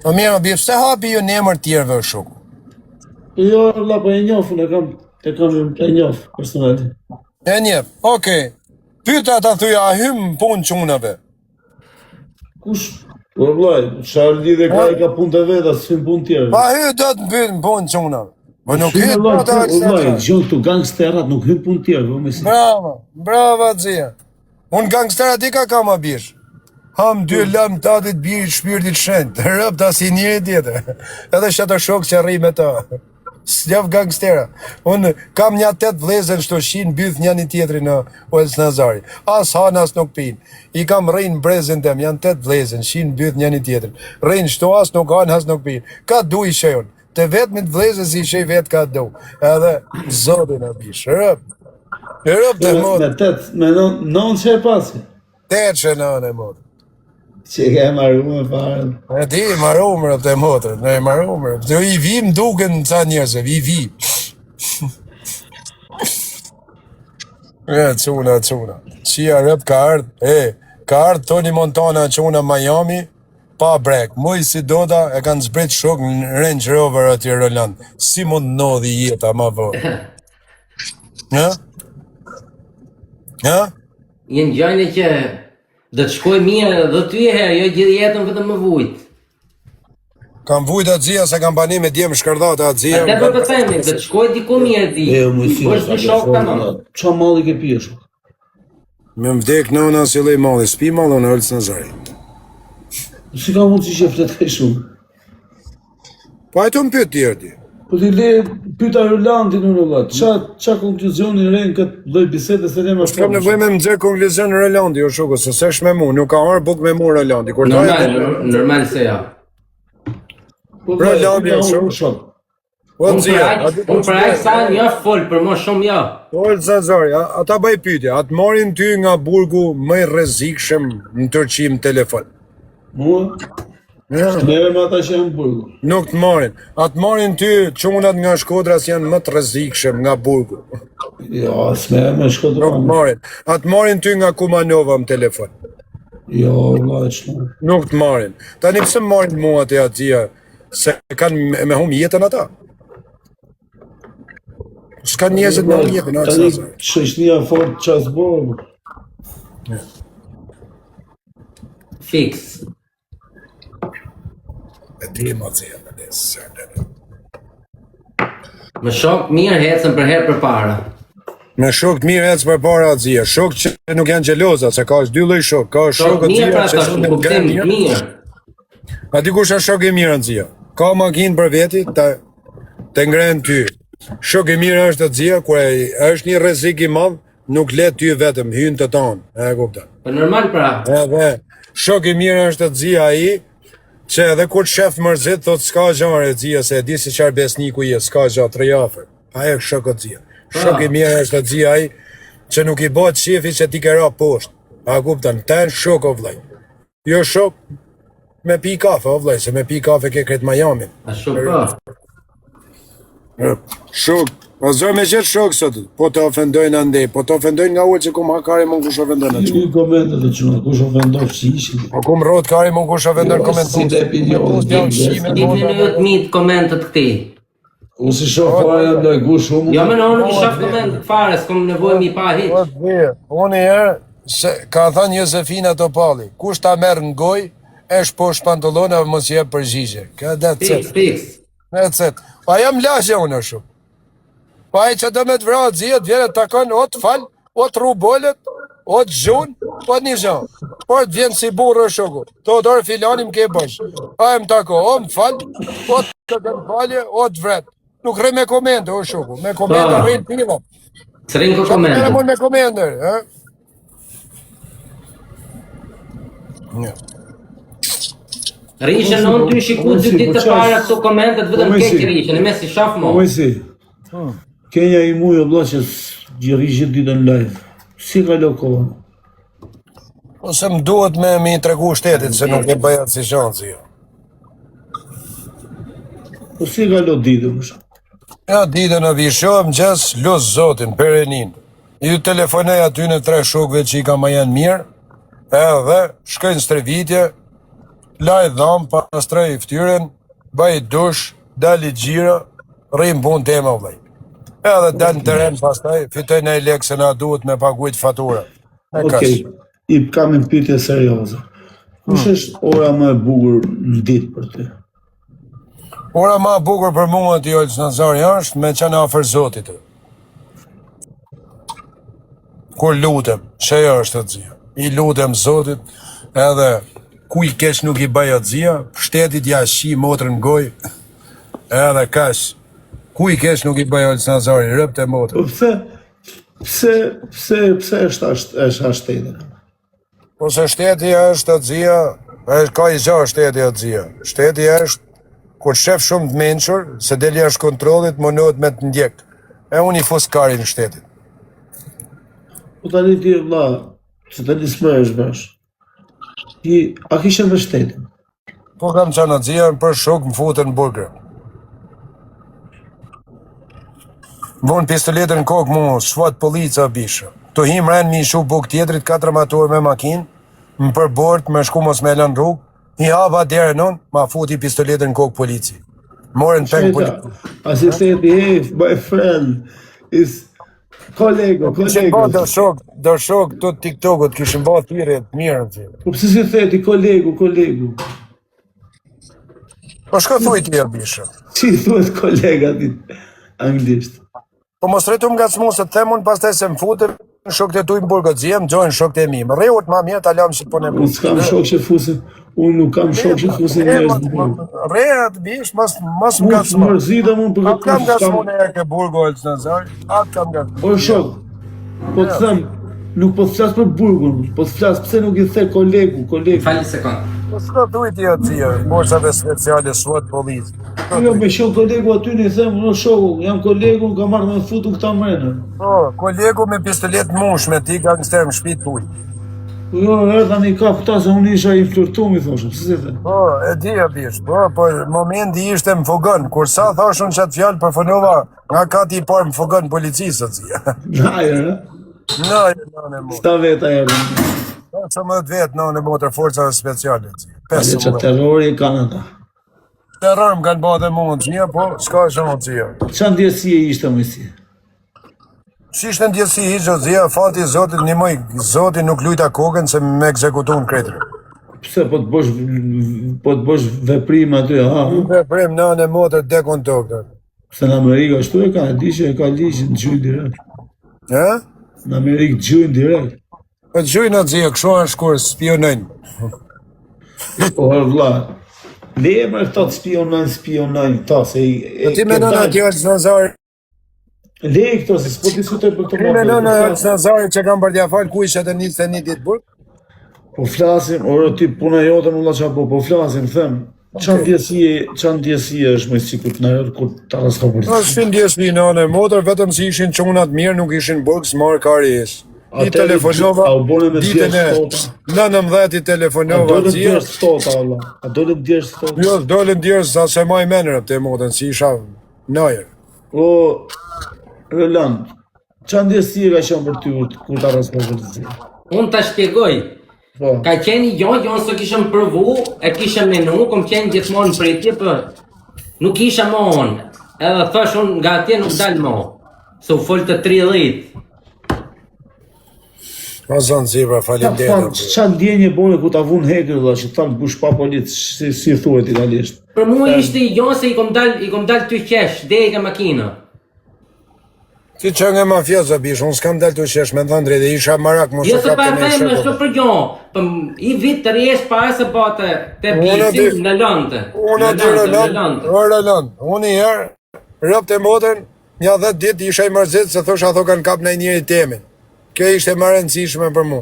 Po mirë, bie pse hapi ju në emër të tjerëve shoku? Jo, vlla, po e njoh, e njoh personalisht. E njeh. Okej. Pyet ata thuj a hym punë çunave. Kush? Po vllai, çfarë lidhje ka punë të veta, s'fin punë tjetër. Pa hy do të bën punë çunave. Po nuk hyn ata gjon këtu gangsterat nuk hyn punë tjetër, po më si. Bravo xhia. Un gangsterat i ka ma bish. Ham dy lam tatit bir shpirtit shenjt. Rëp ta si njëri tjetër. Edhe shato shok që rri me ta. S'jav gangstera. Un kam një 8 vëllezër çto shin byth njëri tjetrin në Olc Nazari. As han as nuk pin. I kam rrin brezën tem, janë 8 vëllezër, shin byth njëri tjetrin. Rrin çto as nuk han as nuk pin. Ka duj shejon. Të vetmit vëllezër si shej vet ka du. Edhe zotin e bish. Rëp të modë. Me 9 që e pasi. 8 që 9 e modë. Që ke marru me farën. E ti marru më rëp të motër. Ne marru më rëp. Të i vi më duke në ca njerëzë. I vi. Cuna. Qia rëp ka ardhë. Ka ardhë Tony Montana quna Miami. Pa brek. Muj si doda e kanë zbrit shok në Range Rover aty Roland. Si mund nodhi jeta ma vërë. Ja? Jenë gjajnë që dhe të shkoj mirë dhe ty e herë, jo gjithë jetën vetëm më vujtë. Kam vujtë atë zia se kam bani me djemë shkërdate atë zia. A te për të themi, dhe të shkoj diku mirë di. Është në shok të më. Qa malli ke pjeshu? Me më vdek nëna si lej malli, s'pi malli në Olc Nazari. Si ka mund që që fletë kaj shumë? Po ajto më pyet tjerë ti. Po ti le pyta Rolandin në Roland, qa konkluzioni rejnë këtë loj bisedës e rejnë ma Kam nevoj me më dzerë konkluzion në Rolandi, o shoko, se sesh me mu, nuk ka arë buk me mu Rolandi. Normal se ja. Pra lamja shumë. Po zia, unë për aq sa një fol, për më shumë ja. Po Zazari, ata bëj pyetje, atë marrin ty nga burgu më i rrezikshëm në tërçim telefon. Mua? Merrem me ata që janë burgu. Nuk të marrin. Atë marrin ty çunat nga Shkodras janë më të rrezikshëm nga burgu. Jo, s'merrem me Shkodra. Nuk të marrin. Atë marrin ty nga Kumanova në telefon. Jo, vllaj. Nuk të marrin. Tani pse marrin mua te atje? Se kanë me hum jetën ata. S'ka njerëzit me hum jetën ata. Tani shoqënia fort ças bërë. Fix. E di më të jemë në sërde. Më shok mirë hecën për herë për para. Me shok të mirë ecë për para atëzia. Shok që nuk janë gjeloza, se ka është dy lloj shok. Ka shok Mirë pra atëzia ta shumë kuptim mirë. A di kush është shok i mirë atëzia? Ka makinë për veti, të ngren ty. Shok i mirë është atëzia, kur është një rrezik i madh, nuk le ty vetëm, hyn të tonë. E kupton? Po normal pra. Edhe shok i mirë është atëzia ai, që edhe kur shef mërzit, thot s'ka gjare atëzia, se e di se qarë besniku je, s'ka gjare, të rejafër. Aja është shok atëzia. Shok i mirë është atëzia ai, që nuk i bëhet shefi që ti kera poshtë. A kupton? Ten shok o vllai. Jo shok me pi kafe, o vllai, se me pi kafe ke kretë Miamin. A shumë pra. Shok, o zë me gjithë shok sot, po të ofendojnë andej, po të ofendojnë nga ullë që kum hakari mund kush ofendojnë atë. Ky komentet e çuna, kush ofendon si ishin. Po kum rrot kari mund kush ofendojnë komentet. Si të opinion. Dini në jëtë mitë komentet këti. Unë si shoh fare ndaj kush shumë. Jo më në unë nuk i shoh komentet fare, s'kom nevojë mi pa hiç. Unë herë, se ka thënë Josefina Topalli, kush ta merr në gojë, është poshtë pantallona mos jep përgjigje. Ka datë. Fix. Necet. Pa jam lashë unë shumë. Pa e që do me të vratë zhjet, vjene të takon, o të falë, o të rubollet, o të gjunë, o të një zhanë. Por të vjenë si burë shoku. To dorë filanim ke bësh. Pa e më tako, o më falë, o të të falje, o të vretë. Nuk rre me komende, o shoku. Me komende rrinë pila. Së rinë kë komentet. Me komende, ha? Një. Rishën në unë ty shiku dy ditë të para këto komentet, vetëm kek rishën, e mes i shaf mo. Po si. Kenja i mujë o që rishën ditën live. Si ka lo kohën? Ose më duhet me i tregu shtetit, se nuk e bëjat si shansi jo. Po si ka lo ditën më shumë? Ja, ditën e vishohem gjesë, lusë zotin, perenin. Ju telefonaj aty në 3 shokve që i ka ma janë mirë, edhe shkojnë strevitje, laj dhamë, pastroj i ftyren, bëj dush, dali gjira, rrim pun tema vëllai. Edhe dal në teren pastaj, fitoj në lek se na duhet me paguajt fatura. Okej, i kam një pyetje serioze. Kush është ora më e bukur në ditë për ty? Ora më e bukur për mua ti Olç Nazari është me qenë afër Zotit. Kur lutem, çaja është atëzia. I lutem Zotit, edhe ku i kesh nuk i bëj atëzia, shtetit ja shi motrën goj, edhe kash. Ku i kesh nuk i bëj Olç Nazari, rëpt e motrën. Po pse është shteti? Po se shteti është atëzia, ka i gja shteti atëzia. Shteti është, kur shef shumë të menqër, se deli është kontrolit, më nëhet me të ndjek. E unë i fus karin në shtetit. Po tani ti vlla, që tani s'mëresh bash. A kishe me shtetin? Po kam qenë atëzia, për shok më futën në burger. Vonë pistoletën në kokë mu, shfat polica bishë. Të him rrenë mi shu buk tjetrit, 4 matur me makinë, më përbord, me shku mos me lën rrugë, i hava dere non, ma futi pistoletën në kokë polici. Morën peng polici. A si theti, hey, my friend, is kolego. Kishin ba dër shok të TikTokut, kishin ba thire të mirë të. Po pëse si theti, kolegu. Po shko thuj t'ja bishë. Si thuet kolega dit anglisht? Po mos rritu nga cmu se të themun, pas taj se më futën, në shok të tuj më burgëdzia, më gjojnë shok të e mi. Më rejut ma mjetë, alam që po në Unë s'kam shok që fusin, unë nuk kam shok që fusin njerëz. Rejat, bish, mas më nga cmu. Unë mërzita mund për Atë kam nga cmu në e ke burgo, Olç Nazari, atë kam nga cmu. O shok, po të them, nuk po të flas për burgun, po të flas pse nuk i the kolegu. Fali sekund. Po s'ka duhet i atësia, forcave speciale, SWAT, policë. Jo, me shoh kolegu aty në them, no shoku, jam kolegu, ka marrë me futu këta mrenë. Po, kolegu me pistolet mush me ti gangster në shtëpi tuj. Jo, erdha një kap këta se unë isha i flirtum, i thoshëm, si se the. Po, e di e bish, po momenti ishte më fogën, kur sa thashun që atë fjallë përfonova nga kati i parë më fogën policisë, atësia. Najer, Në motër. sta veta erë. Që më të vetë në motër forcave speciale, Ale që terrori i kanë ata. Terror më kanë bëhe dhe mund që një, po s'ka shumë të zia. Qa ndjesie ishte më si? Si ishte ndjesi i që zia, fati zotit një mëj, zotit nuk lujta kokën se me ekzekutu në kretëri. Pse po të bosh veprim aty, ha? Veprim në motër dekon të këtë. Se në Amerikë ashtu e ka, e ka liqë në gjujnë direkt. E? Në Amerikë gjujnë direkt. Po të gjujnë atë zia, kësho është kur spionojnë. O, vla, leje me këta të spionojnë, këta, se i... Ti me nëna kjo është Nazari. Leje këto, se s'po diskutoj për këto Ti me nëna është Nazari që kam bërtja falë ku ishe të 21 ditë burg? Po flasim, orë ti puna jote më la qa po flasim, them, qa ndjesie është me si kur të nërët, kur të raska për të. Ashtë fin ndjesni në anë e motër, vetëm si ishin qunat mirë, nuk ishin burg, s'marë kari jesë. I telefonova, ditën e 19 i telefonova A do të djerës stota, Allah, a do të djerës stota? Jo, dole ndjerës sa se maj menërë të motën, si isha nëjër. O, Roland, qa ndjesie ka qenë për ty kur të raska për të zi? Unë ta shpjegoj. Po. Ka qenë jonë se kishëm përvu, e kishëm menu, kom qenë gjithmonë në pritje, për nuk isha mo unë. Edhe thash unë nga atje nuk dalë mo. Se u folë të 30. Ma zonë zibra, falim dhe. Qa ndjenje bone ku ta vun hekër dhe që thamë bush pa politë, si thuhet italisht? Për mu ishte jonë se i kom dal të qesh, dhe i ka makina. Ti që nga mafioza bish, unë s'kam dalë të qesh me dhëndri dhe isha marak mos Jo të se pa kapte e në me shto për jonë, për i vit të rjesh para se bate të bisim në lënte. Unë aty Roland, unë i herë, rëp të motën, një 10 ditë isha i mërzit se thosha tho kanë kap në njëri temin. Kjo ishte më rëndësishme për mu.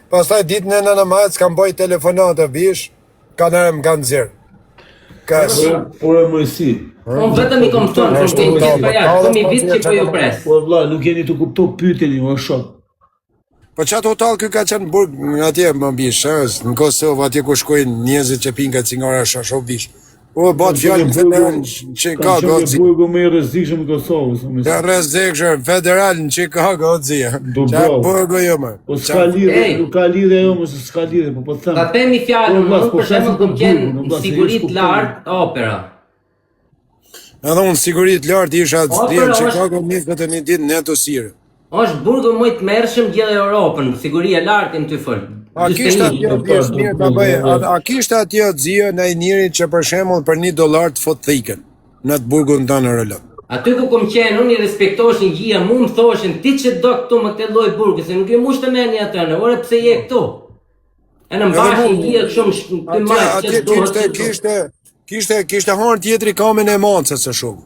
Pastaj ditën e në majtë s'kam bëj telefonatë bish, kanë kanë zirë. Por e mëjsi. Unë vetëm i kom tonë, kom të gjithë për jashtë, kom i vit që po ju presë. Po vla, nuk jeni të kupto pyetjen ju, është shok. Po qatë hotel kjo ka qenë burg nga atje më bish, në Kosovë atje ku shkojnë njerëzit që pinë ka cigara shashov bish. O, bat fjallë federal në Chicago, Ka qenë burgu më i rrezikshëm i Kosovës. ja rrezikshëm federal në Chicago, zia. Qa burgu jo më. Po s'ka lidhe, nuk ka lidhe jo më se s'ka lidhe, po them. Ta themi fjallën, unë për shemë kom qenë sigurit lartë opera. Edhe unë sigurit lartë isha në Chicago njës këtë një ditë në të sire. është burgu më të mërshëm gjithë Europën, siguria lartë në të fëllë. A kishtë atje bjesë mirë të bëjë, a kishtë atje zia në i njëri që për shemull për $1 të fot thiken në të burgun të në rëllon. Aty ku kom qenë, unë i respektoshin gjia, mu më thoshin, ti që do këtu më këtë loj burgu, se nuk i mushtë të meni atë në, ore pse je këtu? E në mbashin gjia shumë të majtë që të dohë Kishte harë tjetëri kamen e mancët se shumë.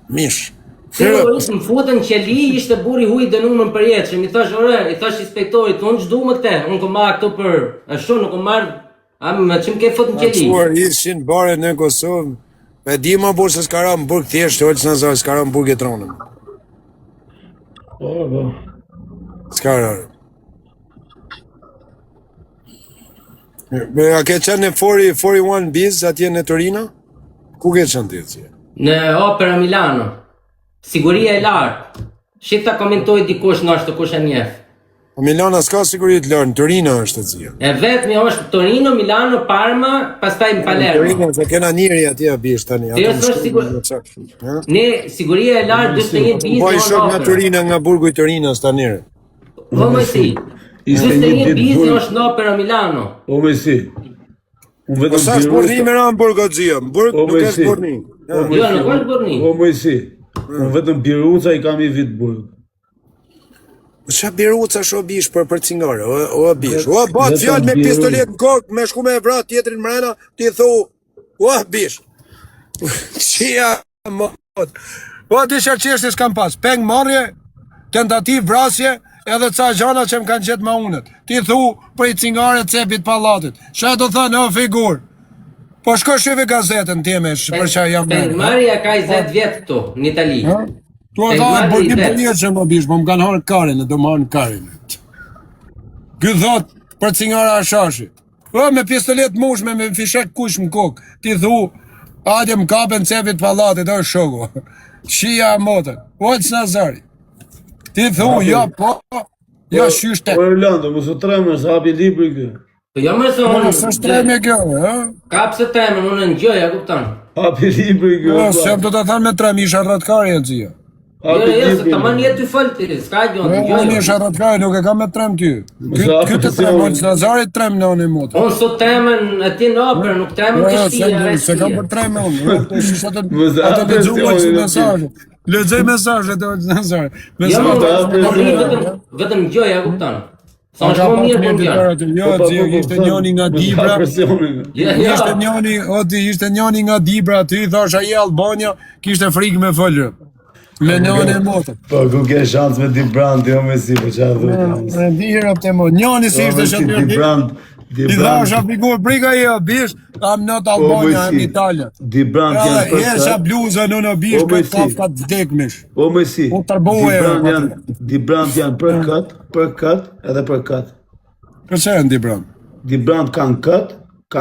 Mish. Sigurisht më futën qeli, ishte buri huj dënumën për jetë, që mi thash, ore, i thash inspektorit, unë që du më këte, unë kom marrë këtu për, ashtu nuk kom marrë, që më ke futën qeli. Aqësuar ishin bare në Kosovë, e di më burë se s'ka ra më burg thjeshtë, ollë që në zarë, s'ka ra më burg e tronëm. Po. S'ka ra. A ke qenë në 41 Biz atje në Torino? Ku ke qenë të jetësia? Në Opera Milano, siguria e lartë, shifta komentoj dikush nga është të kush e njef. Po Milano s'ka sigurit lërë, në Torino është të zia. E vetëmi është Torino, Milano, Parma, pastaj në Palermo. Torino, se kena njëri atje bish tani. Ti është sigur. Ne siguria e lartë 41 bizë. Po i shok nga Torino, nga burgu i Torinos tani. Po më si. 21 bizë është në Opera Milano. Po me si. Unë Po sa shporni me ranë burg o zia, burg nuk e shporni. Jo, nuk është burni. Po me si. Unë vetëm Biruca i kam i vit burg. Qa Biruca sho bish për cingare, o bish. O bat fjall me pistolet në kokë, me shku me vrat tjetrin mrena, ti thu, o bish. Qia mod. O ti shërqeshti s'kam pas, peng marrje, tentativ vrasje, edhe ca gjana që më kanë gjetë ma unët. Ti thu për i cingare cepit pallatit. Shë do thënë, o figur. Po shko shive gazetën time, për që jam mërë. Maria ka 20 vjetë këtu, në Itali. Tu e tha, për një për një që më bish, po më kanë harë karin, do më harë karin. Ky thot, për cingare ashashi. Po, me pistolet mushme, me fishek kush më kokë. Ti thu, adje më kapen cepit pallatit, është shoku. Shia motën, Olc Nazari. Ti thu, ja po, ja shyshte. Po Orlando, mos u tremë, se hapi libri kjo. Po jo më se unë... Së shtreme kjo, ha? Ka pëse tremë, unë në gjoj, kupton. Hapi libri kjo. Jo, se do të thanë me trem, isha rratkari e dzia. Jo, se të manë jetë të fëllë ti, s'ka gjo, në gjoj. Unë isha rratkari, nuk e kam me trem ty. Këtë trem, Olc Nazari trem në unë i motë. Unë sot tremën e ti në opër, nuk tremën të shpia. Se kam për trem e unë, atë lexuaj mesazhet. Lexoj mesazhet e Olc Nazari. Vetëm gjoj, kupton. Sa është më mirë për gjërë. Jo, ishte njoni nga Dibra. Ishte njoni nga Dibra, ty i thash aji Albania, kishte frikë me fëllë. Me njoni e motët. Po, ku ke shansë me Dibrand, jo me si, po që a dhëtë. Me dirë të mo, njoni si ishte që të Dibrand. I thash a figur, brika i o bish, I'm not Albania, I'm Italia. Dibrand janë për këtë. Jesha bluzën unë o bish, këtë kafkat vdekmish. Po me si, Dibrand janë për këtë, edhe për këtë. Për që e në Dibrand? Dibrand kanë këtë,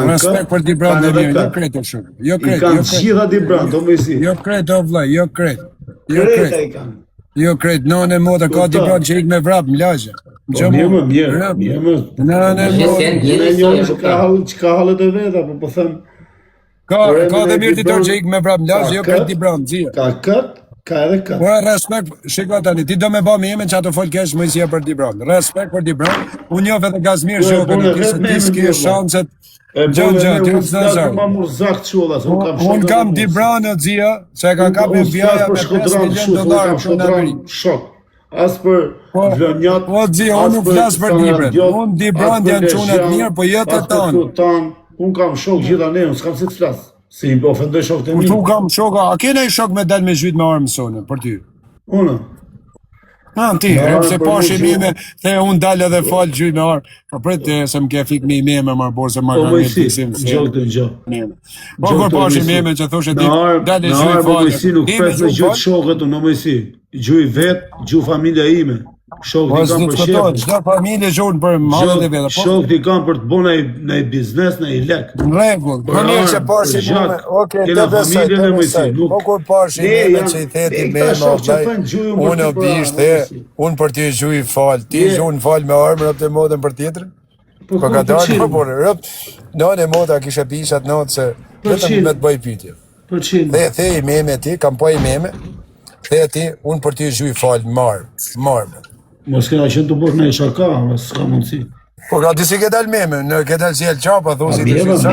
respekt për Dibrand e mirë, jo kretë o shumë. I kanë gjitha Dibrand, o me si. Jo kretë o vlaj, jo kretë. Kreta i kanë. Jo kretë, në motë, ka Dibrand që ik me vrap, më lagje. Mirë më. Në njërë që ka halët e veda, po thëmë. Ka dhe mirë të tërë që ik me vrap, më lagje, jo kretë Dibrand, zia. Ka këtë, ka edhe këtë. Po respekt, shiko tani, ti do me ba me jeme që ato folë kesh më isia për Dibrand. Respekt për Dibrand, unë jofe dhe Gazmir shokën, ti s'ke shanset. Unë kam Dibrand e dzia, se ka kap e vjaja me $5 milion që në Amerikë. Shok. As për vlonjat. Po dzia, unë nuk flas për Dibrand. Unë Dibrand janë qunat mirë, po jetë e tanë. Unë kam shok gjitha ne, unë s'kam si të flasë. Si i ofendoj shok të mirë. Tu kam shoka, a kena i shok me del me zhyt me armë sone, për ty? Unë? Ti, se pashi mime, the unë dalë edhe falë gjyj me arë. Po prete se më ke fik me i meme, marë borë se ma kanë një tiksim. Gjok të gjok. Po kur pashi meme që thoshe ti, dalë e gjyj falë. Nuk pres me gjyj shokët unë, në mëjsi. Gjyj vetë, gjyj familja ime. Shok t'i kam për shqepë. Gjda familje gjurën për malët e vete. Shok t'i kam për të bo në i biznes, në i lek. Në regull, për mirë që pashi mime, të besoj. Po kur pashi mime që i theti me unë o bishte, unë për ti gjuj falë, ti gjuj në falë me armë, rëpë të modën për tjetër. Po ka darë në përë, rëpë, në moda kishe pishat nëtë se vetëm me të bëj pytje. The i meme ti, kam po i meme, the ti, unë për ti gjuj falë marmë. Mos kena qenë të bërë në i shaka, s'ka mundësi. Po ka disi ke dal meme, në ke dal si el qapa, thu si të shisa.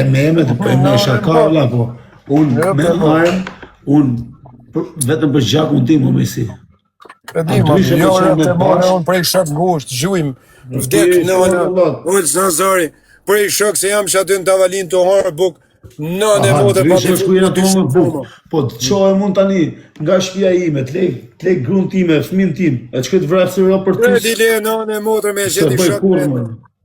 Meme të përmë në i shaka, la, po. Unë me armë, unë vetëm për gjakë unë ti më me si. E di, ma, jo, të mone, unë prej shak ngusht, gjujmë, vdek në Olc Nazari, prej shak se jam që aty në Tavalin të harë buk, në motë e patë. Po të qohë mund tani nga shpia ime, të lek grunë time, fëmin tim, e që këtë vrapë së rrë për të... Ti le në motër me gjithi shak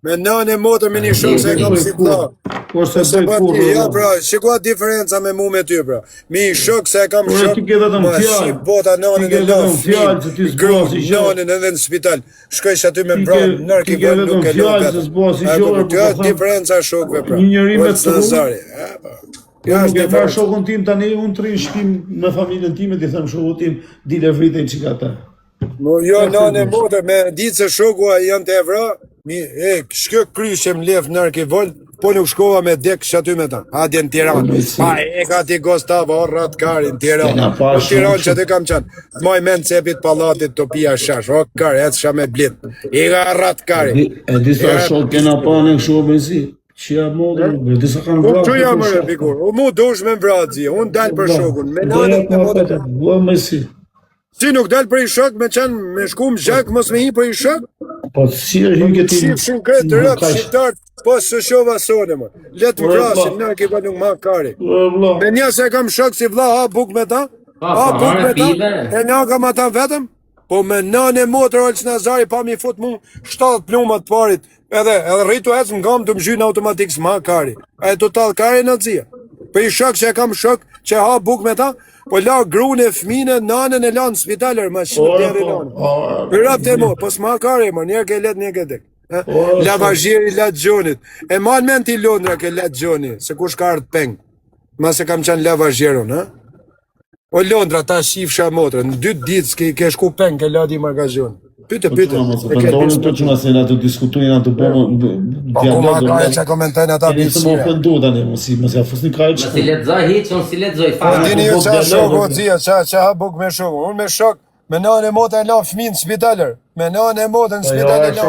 me në motër me një shak se kam si të la. Por se bëj kurë. Ja, pra, shikua diferenca me mu me ty, pra. Mi shak se kam shak, ma si bota nënën e lëf, grunë nënën edhe në spital. Shkoj që aty me pranë, nërki bërë nuk e lëpet. Kjo është diferenca shokve, pra. Një njëri me të rrë. Unë ke farë shokën tim tani, unë të rinë shpim me familjen time, ti thëmë shokën tim, dile vritej që ka ta. Jo, nënë e motë, me ditë se shokua janë të evra, shkë krysh që më lef nërki volë, po nuk shkova me dek që aty me ta. Adje në Tiranë. Pa e ka ti Gostav, o ratkari në Tiranë. Në Tiranë që të kam qanë. Moj men cepit palatit të pia shash. O kare, e të shka me blit. I ka ratkari. E disa shok kena pa në kësho me si. Që ja modë, disa kanë vrapë. Që ja mërë, figur. U mu dush me mbrat zi. Unë dalë për shokun. Me nanët me modë. Me si. Si nuk dalë për i shok, me qenë me shku më gjak, mos me hi për i shok? Po si e hyke ti... Si shumë kretë të rëpë shqiptarë, po së shova sone më. Letë më vrasin, në kipa nuk ma kari. Me një se kam shok si vla, ha buk me ta? Ha buk me ta? E nga kam ata vetëm? Po me nanë e motër Olç Nazari pa mi fut mu 7 plumat parit. Edhe rritu ecë më gam të më gjynë automatik s'ma kari. A e total kari në dzia. Për i shok që e kam shok që ha buk me ta, po la grune, fmine, nanën e lanë spitaler, ma shqip deri nanë. Për rap të mo, po s'ma kari, më njerë ke let, njerë ke dek. Lavazhiri latë gjonit. E man men t'i Londra ke latë gjoni, se kush ka ardhë peng. Ma se kam qanë lavazhiron, ha? O Londra ta shifsha motrë, në 2 ditë ke shku peng, ke lati margazion. Pyte. Pëndonin të që nëse na të diskutojnë atë bëmë... Po ku ma kajë që komentojnë ata bishia. Keni të më ofendu tani, mësi ja fusni kajë që... Si letzoj hiq, unë si letzoj fa. Dini ju qa shoko dzia, qa ha buk me shoko. Unë me shok, me nanë e motë e la fminë në spitaler. Me nanë e motë në spitaler la.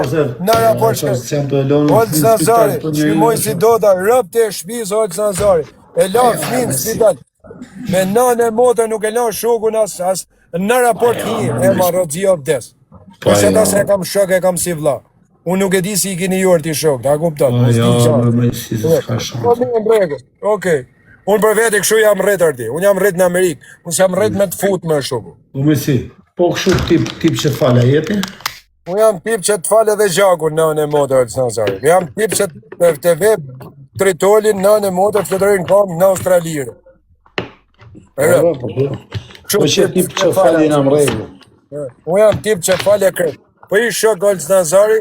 Në raport shkë. Olç Nazari, shkimoj si doda, rëp të shpiz Olç Nazari. E la fminë në spitaler. Me nanë e motë nuk e la shokun as në raport hi, e ma rodzia vdes. Po se ta se e kam shok, e kam si vla. Unë nuk e di si i kini jurë ti shok, ta kuptat. Po mi e mbregë, okej. Unë për veti këshu jam rrit arti, unë jam rrit në Amerikë, unë jam rrit me të fut me shoku. Me si, po këshu tip që t'fale jeti? Unë jam tip që t'fale dhe gjakun në motë Olç Nazari. Jam tip që të ve tritolin në motë fledorin kam në Australirë. Po që tip që t'fale në mrejnë? Unë jam tip që fale kërë. Po i shok Olç Nazari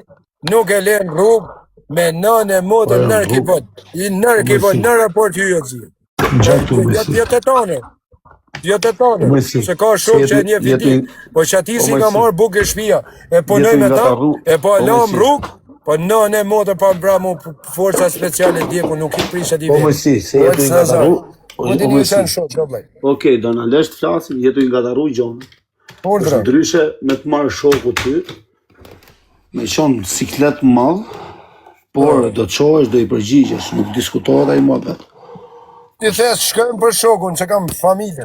nuk e len rrugë me nanë e motë nërkipot. I nërkipot në raport ju jo zi. Jetë të tonë. Se ka shumë që e një viti. Po që ati si nga marë buk e shpia. E punoj me ta. E po alam rrugë. Po nanë e motë pa mbra mu forca speciale djeku nuk i prisha di vetë. Po mësi, se jetu i nga daru. Po di një shenë shumë, që blej. Okej, do në lesht flasim, jetu i nga daru gjonë. Është ndryshe me të marrë shoku ty, me qonë siklet madhë, por do të qohesh, do i përgjigjesh, nuk diskutohet a i mua betë. Ti thes shkojmë për shokun, që kam familje.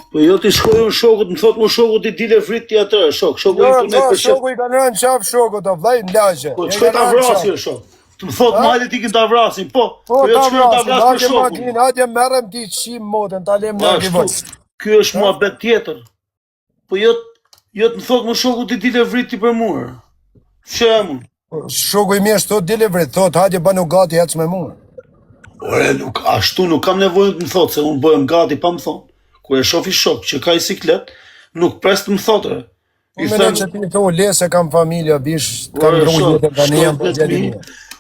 Po jo ti shkojmë shokut, më thotë mu shokut i dile frit ti atërë, shoku i të ne për shok. Shoku i ka nërën qaf shokut, o vlaj në lagje. Po qëka ta vrasin shok? Të më thotë majde ti kënë ta vrasin, po jo të shkojmë ta vras për shokun. Hadje merem ti qim motën, ta lem në kivës. Kjo është mua bet tjetër. Po jo të më thotë mu shoku ti dile vriti për muër. Që e mun? Shoku i mjesht thot dile vrit, thot hadje banu gati hec me muër. Ore, ashtu nuk kam nevojnë të më thotë, se unë bëhem gati pa më thonë. Kur e shofi shok që ka i siklet, nuk pres të më thotë. Unë me në që ti thot, lese kam familja, bish, kam rrujnë të kaniem për gjelim.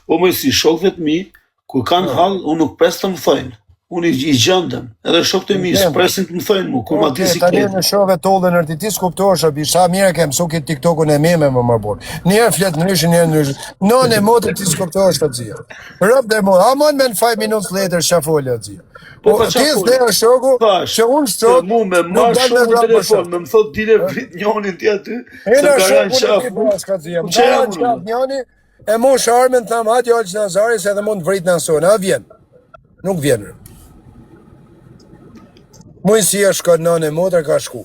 Po më si shokve të mi, kur kanë halë, unë nuk pres të më thojnë. Unë i gjëndëm, edhe shok të mi, së presin të më thojnë mu, kur ma di si kletë. Ta në shove tollë në rëti, ti s'kuptosh, bish, sa mire kem, su këtë TikTokun e meme më marbor. Njerë fletë nërishë, njerë nërishë. Nën e motër ti s'kuptosh të dzia. Rëp dhe motër, amon me në 5 minutes later shafolja të dzia. Po ti s'dhe shoku, që unë shok, mu me marrë shumë në telefon, me më thot dile vrit njonin ti aty, se ka rajnë qafë. E mu sharmen të thamë hati Olç Nazari se edhe mund vrit në nësone, a vjen? Nuk vjen. Mujnë si e shkoj nënë e motër ka shku.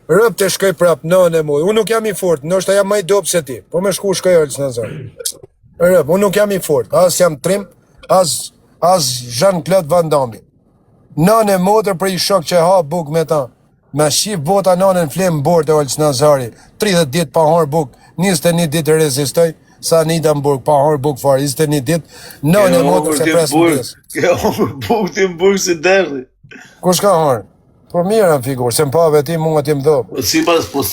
Rëp të shkoj prap nënë e motër. Unë nuk jam i fort, nështë jam maj dopë se ti, po me shku shkoj Olç Nazari. Rëp, unë nuk jam i fort, as jam trim, as Jean-Claude Van Damme. Nënë e motër për i shok që ha buk me ta. Me shif bota nënën flemë bord e Olç Nazari, 30 dit pa harë buk, 21 dit rezistoj, sa një të mburg, pa harë buk farë, 21 dit, nënë e motër se presë në desë. Ke harë buk të mburg si derdi. Kush ka harë? Por mirë në figur, se më pave ti munga ti më dhopë. Si pas, po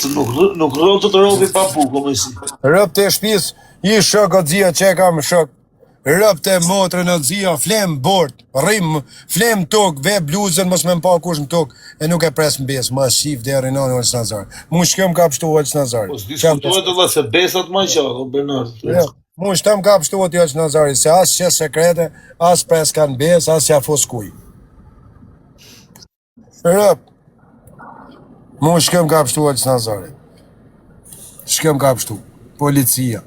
nuk rëllë të rëllë pa buk, o me si. Rëp të shpis, i shok o dzia që kam shok. Rëp të motrën o dzia, flem bord, rrim, flem tok, ve bluzën, mos me mpa kush në tok, e nuk e pres në besë, ma shif dhe rinoni Olç Nazari. Mu shkëm ka pështu Olç Nazari. Po s'diskutohet dhe se besat ma qarë, o Bernard. Mu shtëm ka pështu Olç Nazari, se as që sekrete, as pres kanë besë, as ja foskuj. Rëp, mu shkëm ka pështu Olç Nazari. Shkëm ka pështu, policia.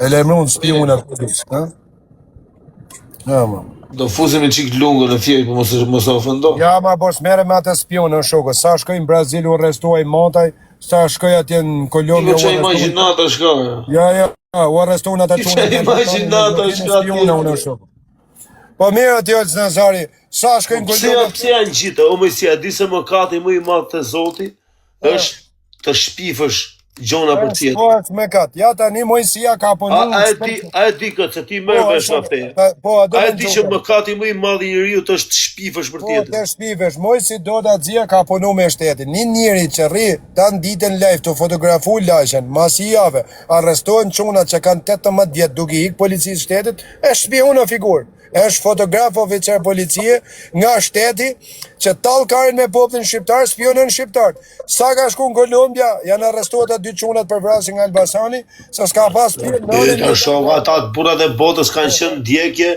E lemrun spionat polis, ha? Ja, ma. Do fuzim e qikë lungë në fjej, po mos ofendo. Ja, ma, bos, mere me atë spionë në shokë. Sa shkoj në Brazil, u arrestuaj mataj, sa shkoj atje në Kolombia, u arrestuaj. Ime që imaginata shkoj. Ja, u arrestuaj në atë qunë. Që imaginata shkoj. Po mirë atje Olç Nazari, sa shkoj në Kolombia. Pse janë gjitha, o me si, a di se më kati më i madhë të zoti, është të shpifësh gjona për tjetër. Po, është me katë. Ja tani mojësia ka punu... A e di këtë, se ti mërë vesh nga feja. A e di që mëkati më i madh i njeriut është të shpifësh për tjetër. Po, të shpifësh. Mojësi do da dzia ka punu me shtetin. Një njeri që rri ta në ditën live të fotografu lajshen, masi jave, arrestojnë qunat që kanë 18 vjetë duke ik policisë shtetit, e shpihu në figurë. Është fotograf oficer policie nga shteti që talë karin me poplin shqiptar, spionën shqiptar. Sa ka shku në Kolumbia, janë arrestuat aty çunat për vrasjen nga Elbasani, sa s'ka pas spion. Të shoh ata të burat e botës kanë qenë ndjekje,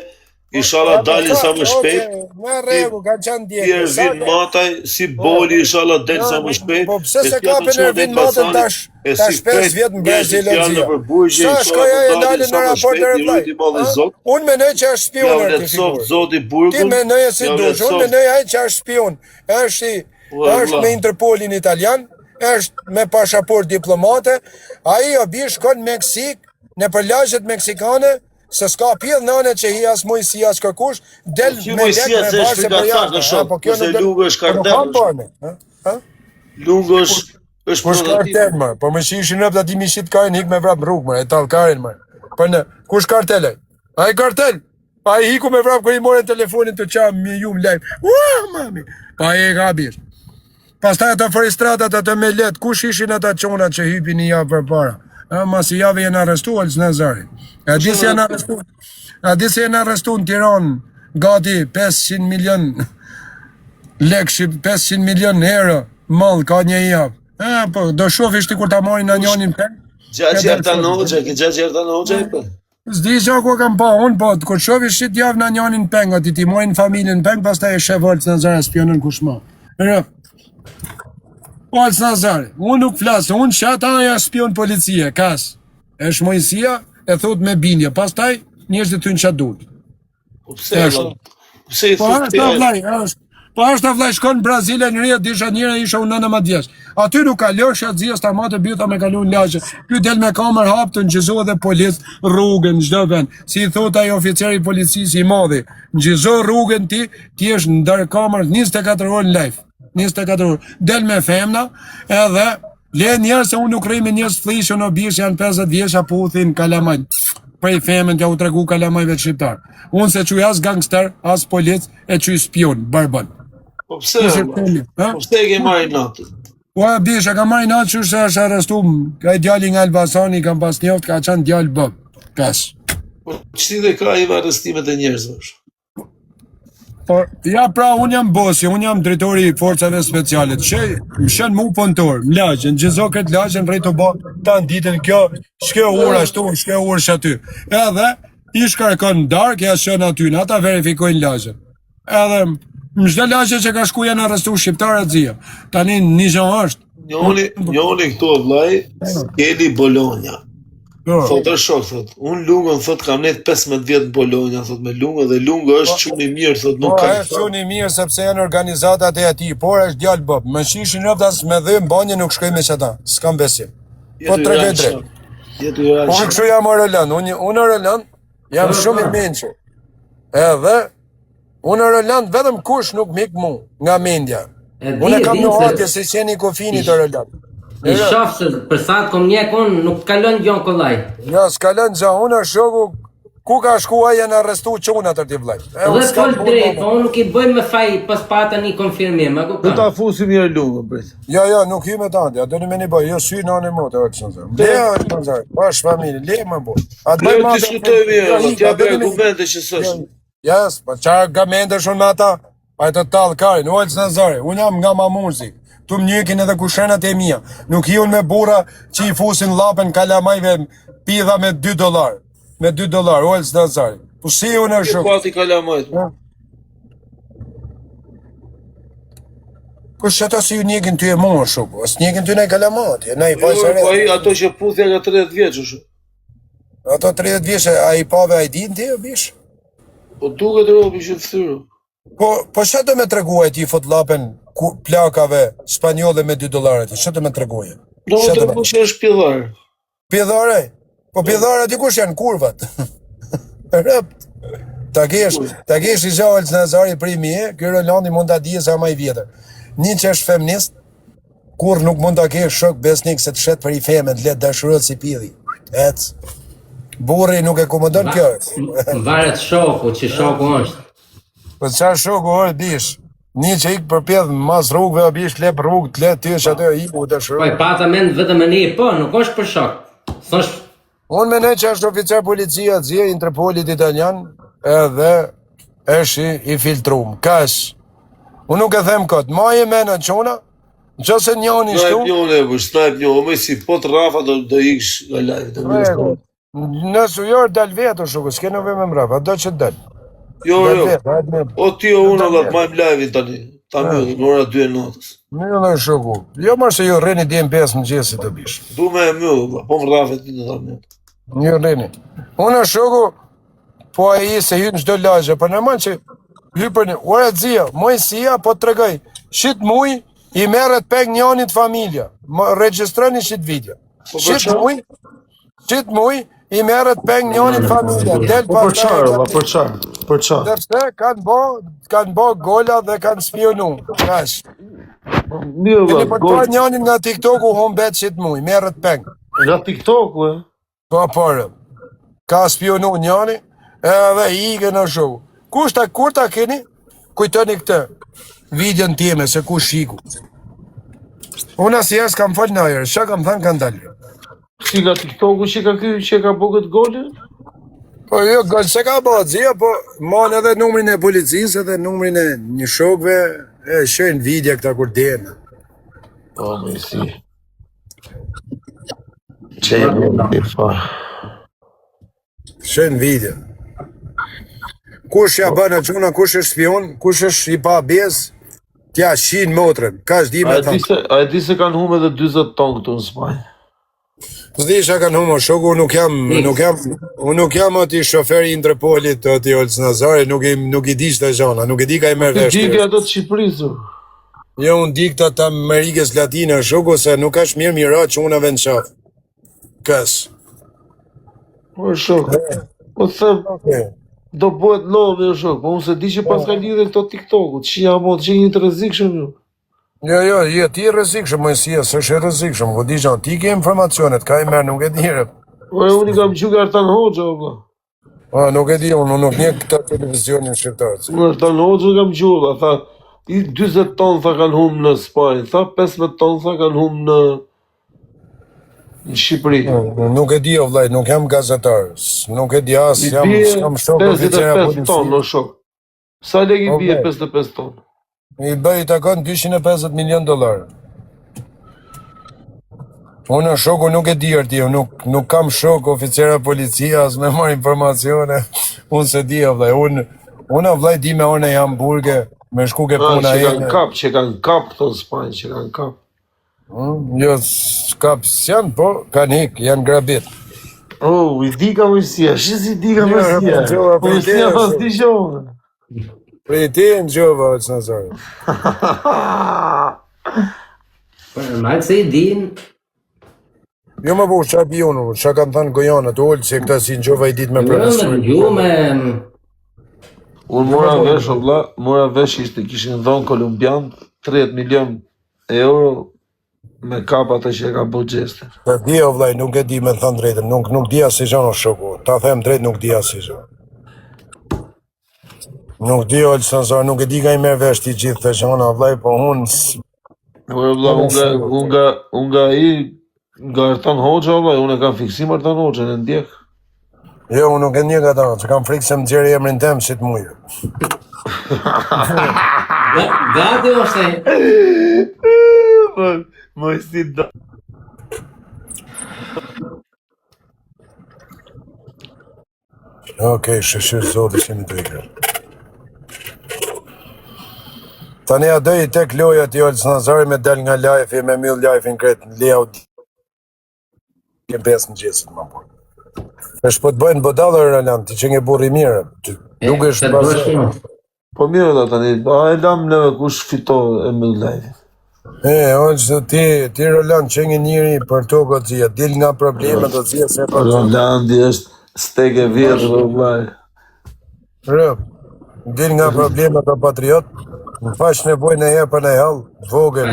inshallah dalin sa më shpejt. Në rregull, kanë qenë ndjekje. Ervin Mataj, si boli inshallah del sa më shpejt. Po pse se kapën Ervin Matën tash 5 vjet në Brazil. Sa shkoja e dalin në raport e rëllaj. Unë menoj që është spion ti figurë. Ti menoj si dush, unë menoj ai që është spion. Është me Interpolin italian, është me pasaport diplomate, ai o bi shkon në Meksik, në përlagjet meksikane, se s'ka pjedh nëne që hi as moj si as kërkush, del me lek me barë se për jashtë. Po kjo nuk Lungo është kartel. Lungo është kartel, më. Po me që ishin rëpë da ti mi shqit karin hik me vrap në rrugë, më. E talë karin, më. Po në, kush kartel e? A i kartel? Pa i hiku me vrap kër i morën telefonin të qamë mi ju më lejmë. Mami! Pa i e ka birë. Pastaj ato foristratat ato me letë, kush ishin ata qonat që hypin një javë për para? Mas i javë jenë arrestu, alës në zari. A di se jenë arrestu në Tiran, gati 500 milion lekë, 500 milion euro, malë ka një javë. Po, do shof ishti kur ta morin në njonin për. Gjatë Ertan Hoxha e për? Zdi që ku kam pa, unë po, kur shof ishti javë në njonin për, ati ti morin familjen për, pas ta e shëvërës në zara spionën kushma. Alës Nazari, unë nuk flasë, unë qatë aja spion policie, kas. E shmojësia, e thot me bindje, pas taj, njështë të të në qatë dulë. Po është ta vlaj, shkon në Brazile, në rrët, disha njëre, isha unë në madjesh. Aty nuk ka lërë, shatë zhjes, ta matë bjuta me kalu në laqë. Ky del me kamer hapë të në gjizo dhe polis rrugën, në gjdo vend. Si i thot ajo oficeri policis i madhi, në gjizo rrugën ti është në darë kamer 24 orë në live. 24 orë, del me femna, edhe le njerë se unë nuk rejme njerës flishën o bishë janë 50 vjesha po u thinë kalamaj, prej femen t'ja u tregu kalamajve të shqiptar. Unë se quj as gangster, as polic, e quj spion, barbon. Po pse e ke marri natë? Po e bishë, ka marri natë që është arrestu, ka i djali nga Elbasani, kam pas njoft, ka qanë djali bëb, kas. Po qëti dhe ka i arrestimet e njerëzve është? Ja pra, unë jam bosi, unë jam drejtori i forcave specialet, që më shenë mu pëntor, më lagjen, gjëzo këtë lagjen, rejtë o ba, ta në ditën kjo, shke ura shtu, shke ura shaty. Edhe, i shkarkon në dark, ja shenë aty, në ata verifikojnë lagjen. Edhe, më shde lagjen që ka shku janë arrestu shqiptarët zia. Tani, një gjën është. Njoni këtu o vlaj, Eli Bologna. Thot është shok, thot, unë lungën, thot, kam net 15 vjetë në Bologna, thot, me lungën, dhe lungë është qunë i mirë, thot, nuk kam. Po, është qunë i mirë, sepse janë organizatat e ati, por është djallë bëbë, më shishin rëptas me dhëmë, banje nuk shkoj me qëta, s'kam besim. Po të tregoj drejt. Po kështu jam Orelën, unë Orelën, jam shumë i menqë. Edhe, unë Orelën, vedëm kush nuk mik mu, nga mendja. Unë e kam në hatje se qeni kofinit Orelën. I shofë se për sa të kom njek unë nuk kalon gjon kollaj. Ja, s'kalon gjon, unë është shoku, ku ka shkua janë arrestu quna të t'i vlaj. Dhe fol drejt, po unë nuk i bëjmë me faj pas pata një konfirmim, a ku ka? Du ta fusim një lungë, bret. Ja, nuk hi me tante, ja, do në me një bëj, jo sy në anë i motë, orë që në zërë. Le, orë që në zërë, pash familje, le më bëj. Le të diskutoj mirë, t'ja bëj argumente që sështë. Jes, pa qa argumente shumë me ata, pa e të talë karin, orë që në zërë, unë jam nga Mamuzi. Tu më njëkin edhe kushenat e mija. Nuk hi unë me bura që i fusin lapen kalamajve pidha me $2. Me $2, ojës dhe zari. Po si unë e shumë. Ku ati kalamajt? Po shëta si ju njëkin ty e mua shumë. As njëkin ty në i kalamajt. Po ato që puthja nga 30 vjeqë shumë. Ato 30 vjeqë, a i pave a i din ti, o bish? Po duke të robi që të thyrë. Po shëta me treguaj ti fot lapen plakave spanjolle me $2 ti, që të me tregoje? Do të tregoje që është pjedhare. Pjedhare? Po pjedhare dikush janë kurvat. Rëpt. Ta kesh i gjallë që Nazari primi e, kjo Rolandi mund të adije sa ma i vjetër. Një që është feminist, Kur nuk mund ta kesh shok besnik se të shet për i femet, let dashurohet si pilli. Ec. Burri nuk e komodon kjo. Varet shoku, që shoku është. Po çfarë shoku është bish? Një që ik përpjedh mas rrugëve, bish lep rrugë, të let ty që atë i u dashuroj. Po i pata mend vetëm e një, po, nuk është për shok. Thosh, Unë menoj që është oficer policia, zje Interpolit italian, edhe është i filtrum. Kash. Unë nuk e them kot, ma e mena qona, në që se njani shtu... Snipe njone, me si po të rafa do iksh nga lajve. Nësu jorë dal vetë, shuku, s'ke në veme mrafa, do që dal. Jo, o ti o unë dhe të majmë lajvin tani, ta mjë, në ora 2 e notës. Mjë dhe shuku, jo marë se jo rreni djem 5 në gjesi të bish. Du me e mjë, po më rafet ti në ta mjë. Një rreni. Unë shuku, po e i se hynë qdo lagje, për në manë që hypër një, ore të zia, mojësia, po të regoj, shit muj, i meret pek njanit familja, registroni shit video. Shit muj, i meret pek njanit familja, del për qarë. Dërse kanë bo gola dhe kanë spionu, kash. Mirë, për të njanit nga TikToku, hon bet shit muj, meret pek. Nga TikToku, e? Po, porë, ka spionu njani, edhe i ike në show. Kur ta keni, kujtoni këtë videon time se ku shiku. Unë asë jesë kam falë në ajerë, shë kam thënë kanë dalë. Si nga TikToku që ka bo këtë golë? Po jo, gëllë se ka bo, zia, po manë edhe numrin e policisë edhe numrin e një shokve, e shëjnë video këta kur denë. Po, me si. Që e një farë. Shëjnë video. Kush ja bënë quna, kush është spion, kush është i pa bezë, tja shinë motrën, ka është di me thamë. A e di se kanë hume dhe 20 tonë këtu në Spajnë? Të di që kanë hume, shoku, unë nuk jam ati shoferi Interpolit, ati Olës Nazari, nuk i di që të gjana, nuk i di ka i mërë veshtë. Ti di ato të Shqipërisë? Jo, unë di këta të Amerikës Latine, shoku, se nuk është mirë mira që unë avë në qafë. Kësë. Po shokë, po thëmë, do bëhet love o shok, po unë se di që pas ka lidhe këto TikTokut, që jam o të që një të rëzikshëm ju. Jo, ti rëzikshëm, mojësia, së është rëzikshëm, po di që ti ke informacionet, ka i merë, nuk e dire. Po e unë i kam që Artan Hoxha, o bla. Nuk e di, unë nuk një këta televizionin shqiptarës. Artan Hoxha kam që, tha, i 20 tonë tha kanë humë në Spajnë, tha 15 tonë tha kanë humë në Shqipëri. Nuk e di o vlaj, nuk jam gazetar, nuk e di as, s'kam shok oficera 55 tonë o shok. Sa lek i bje 55 tonë? I bëj i takon $250 milion. Unë shoku nuk e di arti, nuk kam shok oficera policia, as me marrë informacione, unë se di o vlaj, unë o vlaj di me orë në Hamburge, me shku ke puna e... Që kanë kap këto në Spajnë, që kanë kap. Jo, s'kap s'janë, po, kanë hik, janë grabit. I di ka mësia, shës i di ka mësia. Mësia pas di shohë. Për i ti në gjova, Olës Nazari. Malë se i din... Jo më bu, qa pionë, qa kam thënë gojanët, Olë, se këta si në gjova i dit me profesor. Jo me... Unë mora vesh ishte kishin dhonë kolumbian 30 milion euro me kapa të që e ka bu gjeste. Për di o vlaj, nuk e di me thënë drejtën, nuk di asë si gjanë o shoku, ta them drejt nuk di asë si gjanë. Nuk di Olës Nazari, nuk e di ka i merë vesh ti gjithë të gjanë, o vlaj, po unë... Unë nga Artan Hoxha, unë e kam fiksim Artan Hoxha, në ndjek. Jo, unë nuk e një ka ta, që kam frikë se më gjeri emrin tem si të mujë. Gati ose... Më si da... Okej, shëshirë zotë, shemi të ikre. Tani a dojë tek loja të Olës Nazari me del nga live, me mjëll live-in kretë në lea u ke besë në gjithësit më po. Është po të bëjnë bodalë Roland, ti që nge burri mirë, nuk është pasë. Po mirë da tani, a e lam në kush fito e mjëll live-in. Olës, ti Roland që nge njëri për to këtë zia, dil nga problemet të zia se për to. Rolandi është stek e vjetë, vlaj. Dil nga problemet të patriot, Më pash nevojë në herë për në hall, vogël.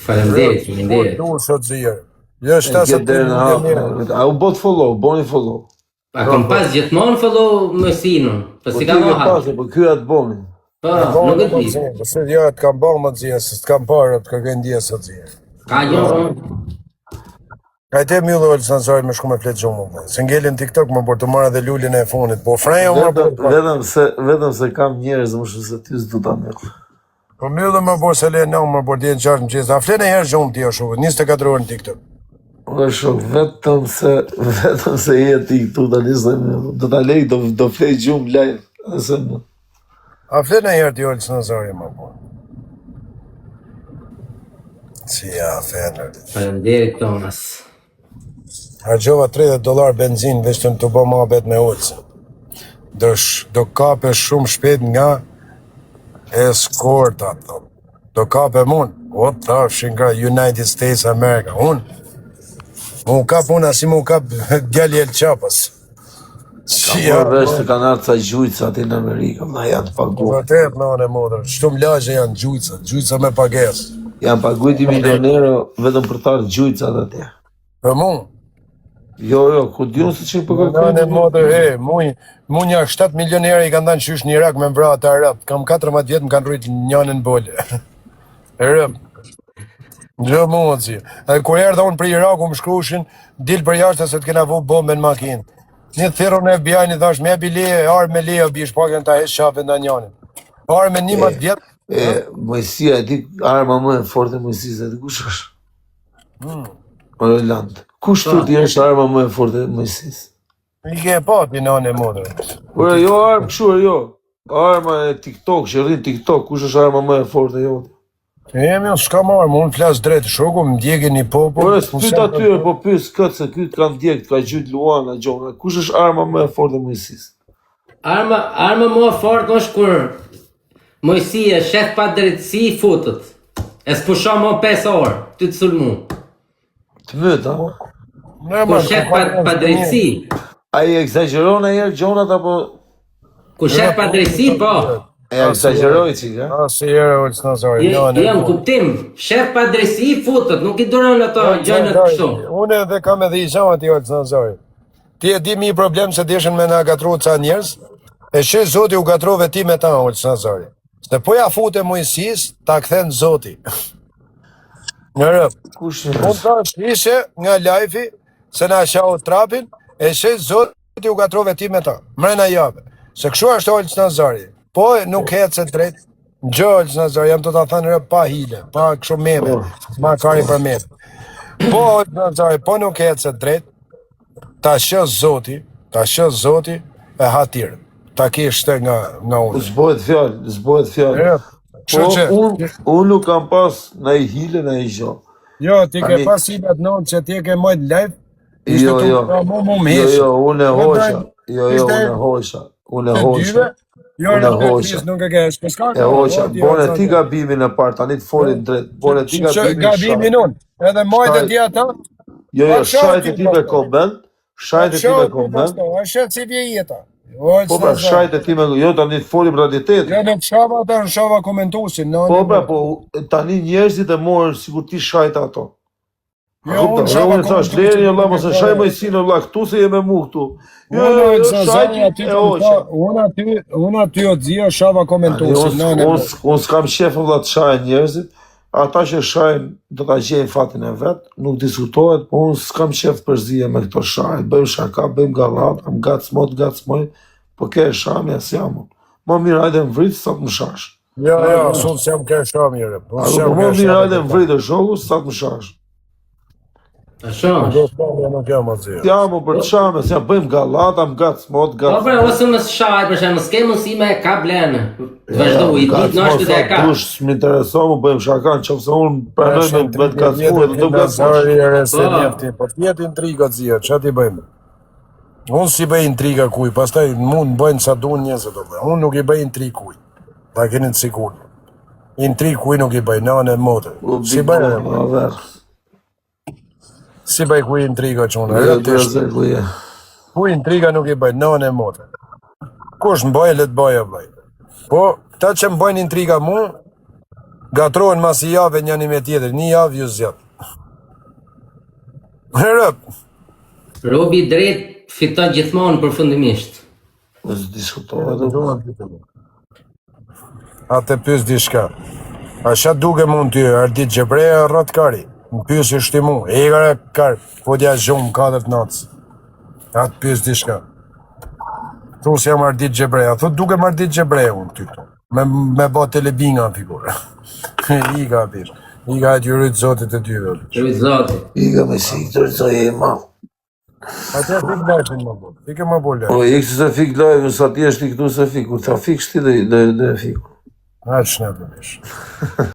Faleminderit. Du sot zirë. Jo, shtasë Get there në hap. A u bot follow, boni follow. A kam pas gjithmonë follow mësinën, po si ka Po marrë. po ky atë boni. Po, nuk e di. Se jo, të kam bërë më të zirë, se të kam parë, të kërkë ndje sot zirë. Ka jo. Ka te mjullu e lësë nëzori me shku me fletë gjumë, se ngellin TikTok më bërë të marrë dhe lullin e funit, po frejo më bërë. Vetëm se kam njerëz më shumë se ty s'du ta mjellë. Po mjullu më bërë se le në më bërë djenë qartë më qesë, a flenë e herë gjumë t'i o shumë, 24 orë në TikTok. Dhe shumë, vetëm se jeti këtu të njësë do t'a lej, do flej gjumë live, nëse më. A flenë e herë t'i o lësë nëzori më bërë. Si ja, fenë. Faleminderit Thomas. Hargjova $30 benzin veç të në të bë mohabet me ullëse. Do kape shumë shpet nga eskorta, thot. Do kape mund. O, thashin nga United States America. Mu kap una si mu kap djali El Qapës. Ka për vesh të kanë artë sa gjujca ati në Amerika, ma janë pagu. Vërtet, në modër. Shtum lagje janë gjujca me pagesë. Janë paguiti milionero vetëm për të artë gjujca të atje. Për mu? Jo, ku diun se që për Në modër, mu një 7 milionere i kanë danë qysh një Irak me mbra të Arab. Kam 14 vjetë më kanë rrujt njënën bolle. Arab. Gjë mu të zi. Edhe kur erdha unë për Iraku më shkrushin, dil për jashtë se të kena vu bombe në makinë. Një thirën e FBI një thash, me bi leje, arë me leje, bish pakën të hesh shafe nda njënin. Arë me 11 vjetë. Mojësia, e di arma më e forte e Mojësisë, e di kush është? Orland. Kush tu ti është arma më e forte e Mojësisë? I ke pati në anë e modër. Ure, jo armë këshur, jo. Arma e TikTok, që rrinë TikTok, kush është arma më e forte, jo. Unë s'kam armë, unë flasë drejtë shoku, më djegi një popo. Ure, s'pyt atyre, po pys këtë, se këtë kanë djekët, ka gjytë Luana, Gjona. Kush është arma më e forte e Mojësisë? Arma më e fortë është kur Mojësia shef pa drejtësi i futët. E s'pusha më 5 orë, ty të sulmu. Të mëtë, ha? Kur shef pa drejtësi. A i egzageron e jerë Gjonat, apo... Kur shef pa drejtësi, po. E egzageroj qik, ha? Si jere o që nëzori. Jam kuptim, shef pa drejtësi i futët, nuk i duron ato gjojnët kështu. Une edhe kam edhe i shamë ati o që nëzori. Ti e di mi problem se dishen me nga gatru ca njerës, e që zoti u gatrove ti me ta o që nëzori. Se po ja fute Mojësis, ta këthen zoti. Në rëpë. Unë tash ishe nga lajfi, se na shau trapin, e që zoti u gatrove ti me ta. Mrena jave. Se këshu ashtë o që nëzori. Po nuk hetë se drejt. Në gjë që nëzori, jam të ta thënë rëpë pa hile, pa këshu meme, ma kari për meme. Po nëzori, po nuk hetë se drejt, ta shës zoti e hatirë. Ta kishte nga unë. Zbojt fjallë. Po, unë nuk kam pas në i hile, në i gjo. Jo, ti ke pas hilet nënë që ti ke mojtë live, ishte tu unë e hoqa. Unë e hoqa. Jo, nuk e ke shpeskar. E hoqa, bone ti gabimin e partë, tani të folin drejt, bone ti gabimin unë, edhe mojtë e ti ata. Jo, shajt e ti me komend, shajt e ti me komend. A shetë si vje jeta. Po pra, shajt e ti me, jo tani të folim realitetin. Jo, nuk shava ata, në shava komentusin. Po pra, po tani njerëzit e morën sikur ti shajt ato. Jo, unë shava komentusin. Leri, Allah, mëse shaj mëjsinë, Allah, këtu se jeme mu këtu. Unë aty o të zia shava komentusin. Unë s'kam qef Allah të shajnë njerëzit, ata që shajnë do t'a gjejnë fatin e vetë, nuk diskutohet, po unë s'kam qef përzije me këto shajnë, bëjmë shaka, bëjmë galat, am gacmoj, po ke e shami as jam unë. Ma mirë hajde më vritë, sa të më shash. Jo, sunë s'jam ke e shami, re. Ma mirë hajde më vritë e shoku, sa të më shash. A shumë? Jam u për të shame, se bëjmë galat, am gacmoj. Po bre, ose më shaj, për shemë, s'ke mësi me ka blenë. Të vazhdo, i ditë në është dhe ka. Kush s'më intereso, më bëjmë shakan, që fëse unë pranoj me të gacmoj, dhe të gacmoj. Po t'jetë intriga të zia, që ti bëjmë? Unë si bëj intriga kuj, pastaj mund bëjnë sa du njëzë të bëjmë. Unë nuk i bëj intrig kuj, ta keni të sikur. Intrig kuj nuk i bëj, në anë e motë. Si bëjmë? Si bëj kuj intriga që unë? Kuj intriga nuk i bëj, në anë e motë. Kush më bëj, letë bëj e bëj. Po, ta që më bëjnë intriga mu, Gatrojnë mas I jave njëni me tjetër, një javë ju zjat. Herëp. Robi drejt fiton gjithmonë përfundimisht. Nësë diskutohet. A të pys diçka. A sha duke mund ty, Ardit Gjebreja rrat kari. Më pys I shti mu, e gara kar, po t'ja gjumë 4 natës. A të pys diçka. Thu se jam Ardit Gjebreja, thu duke më Ardit Gjebreja unë ty këtu. Me ba telebinga në figurë. I ka pish. I ka atë jurët zotit e dyve. Jurët zotit. I ka me si këtë rëzoj e ma. A të fik lajfin më bol. Fike më bol lajfin. O, i këtë se fik lajfin, sa ti është I këtu se fik. Kur ta fik shti dhe fik. A të shnepë në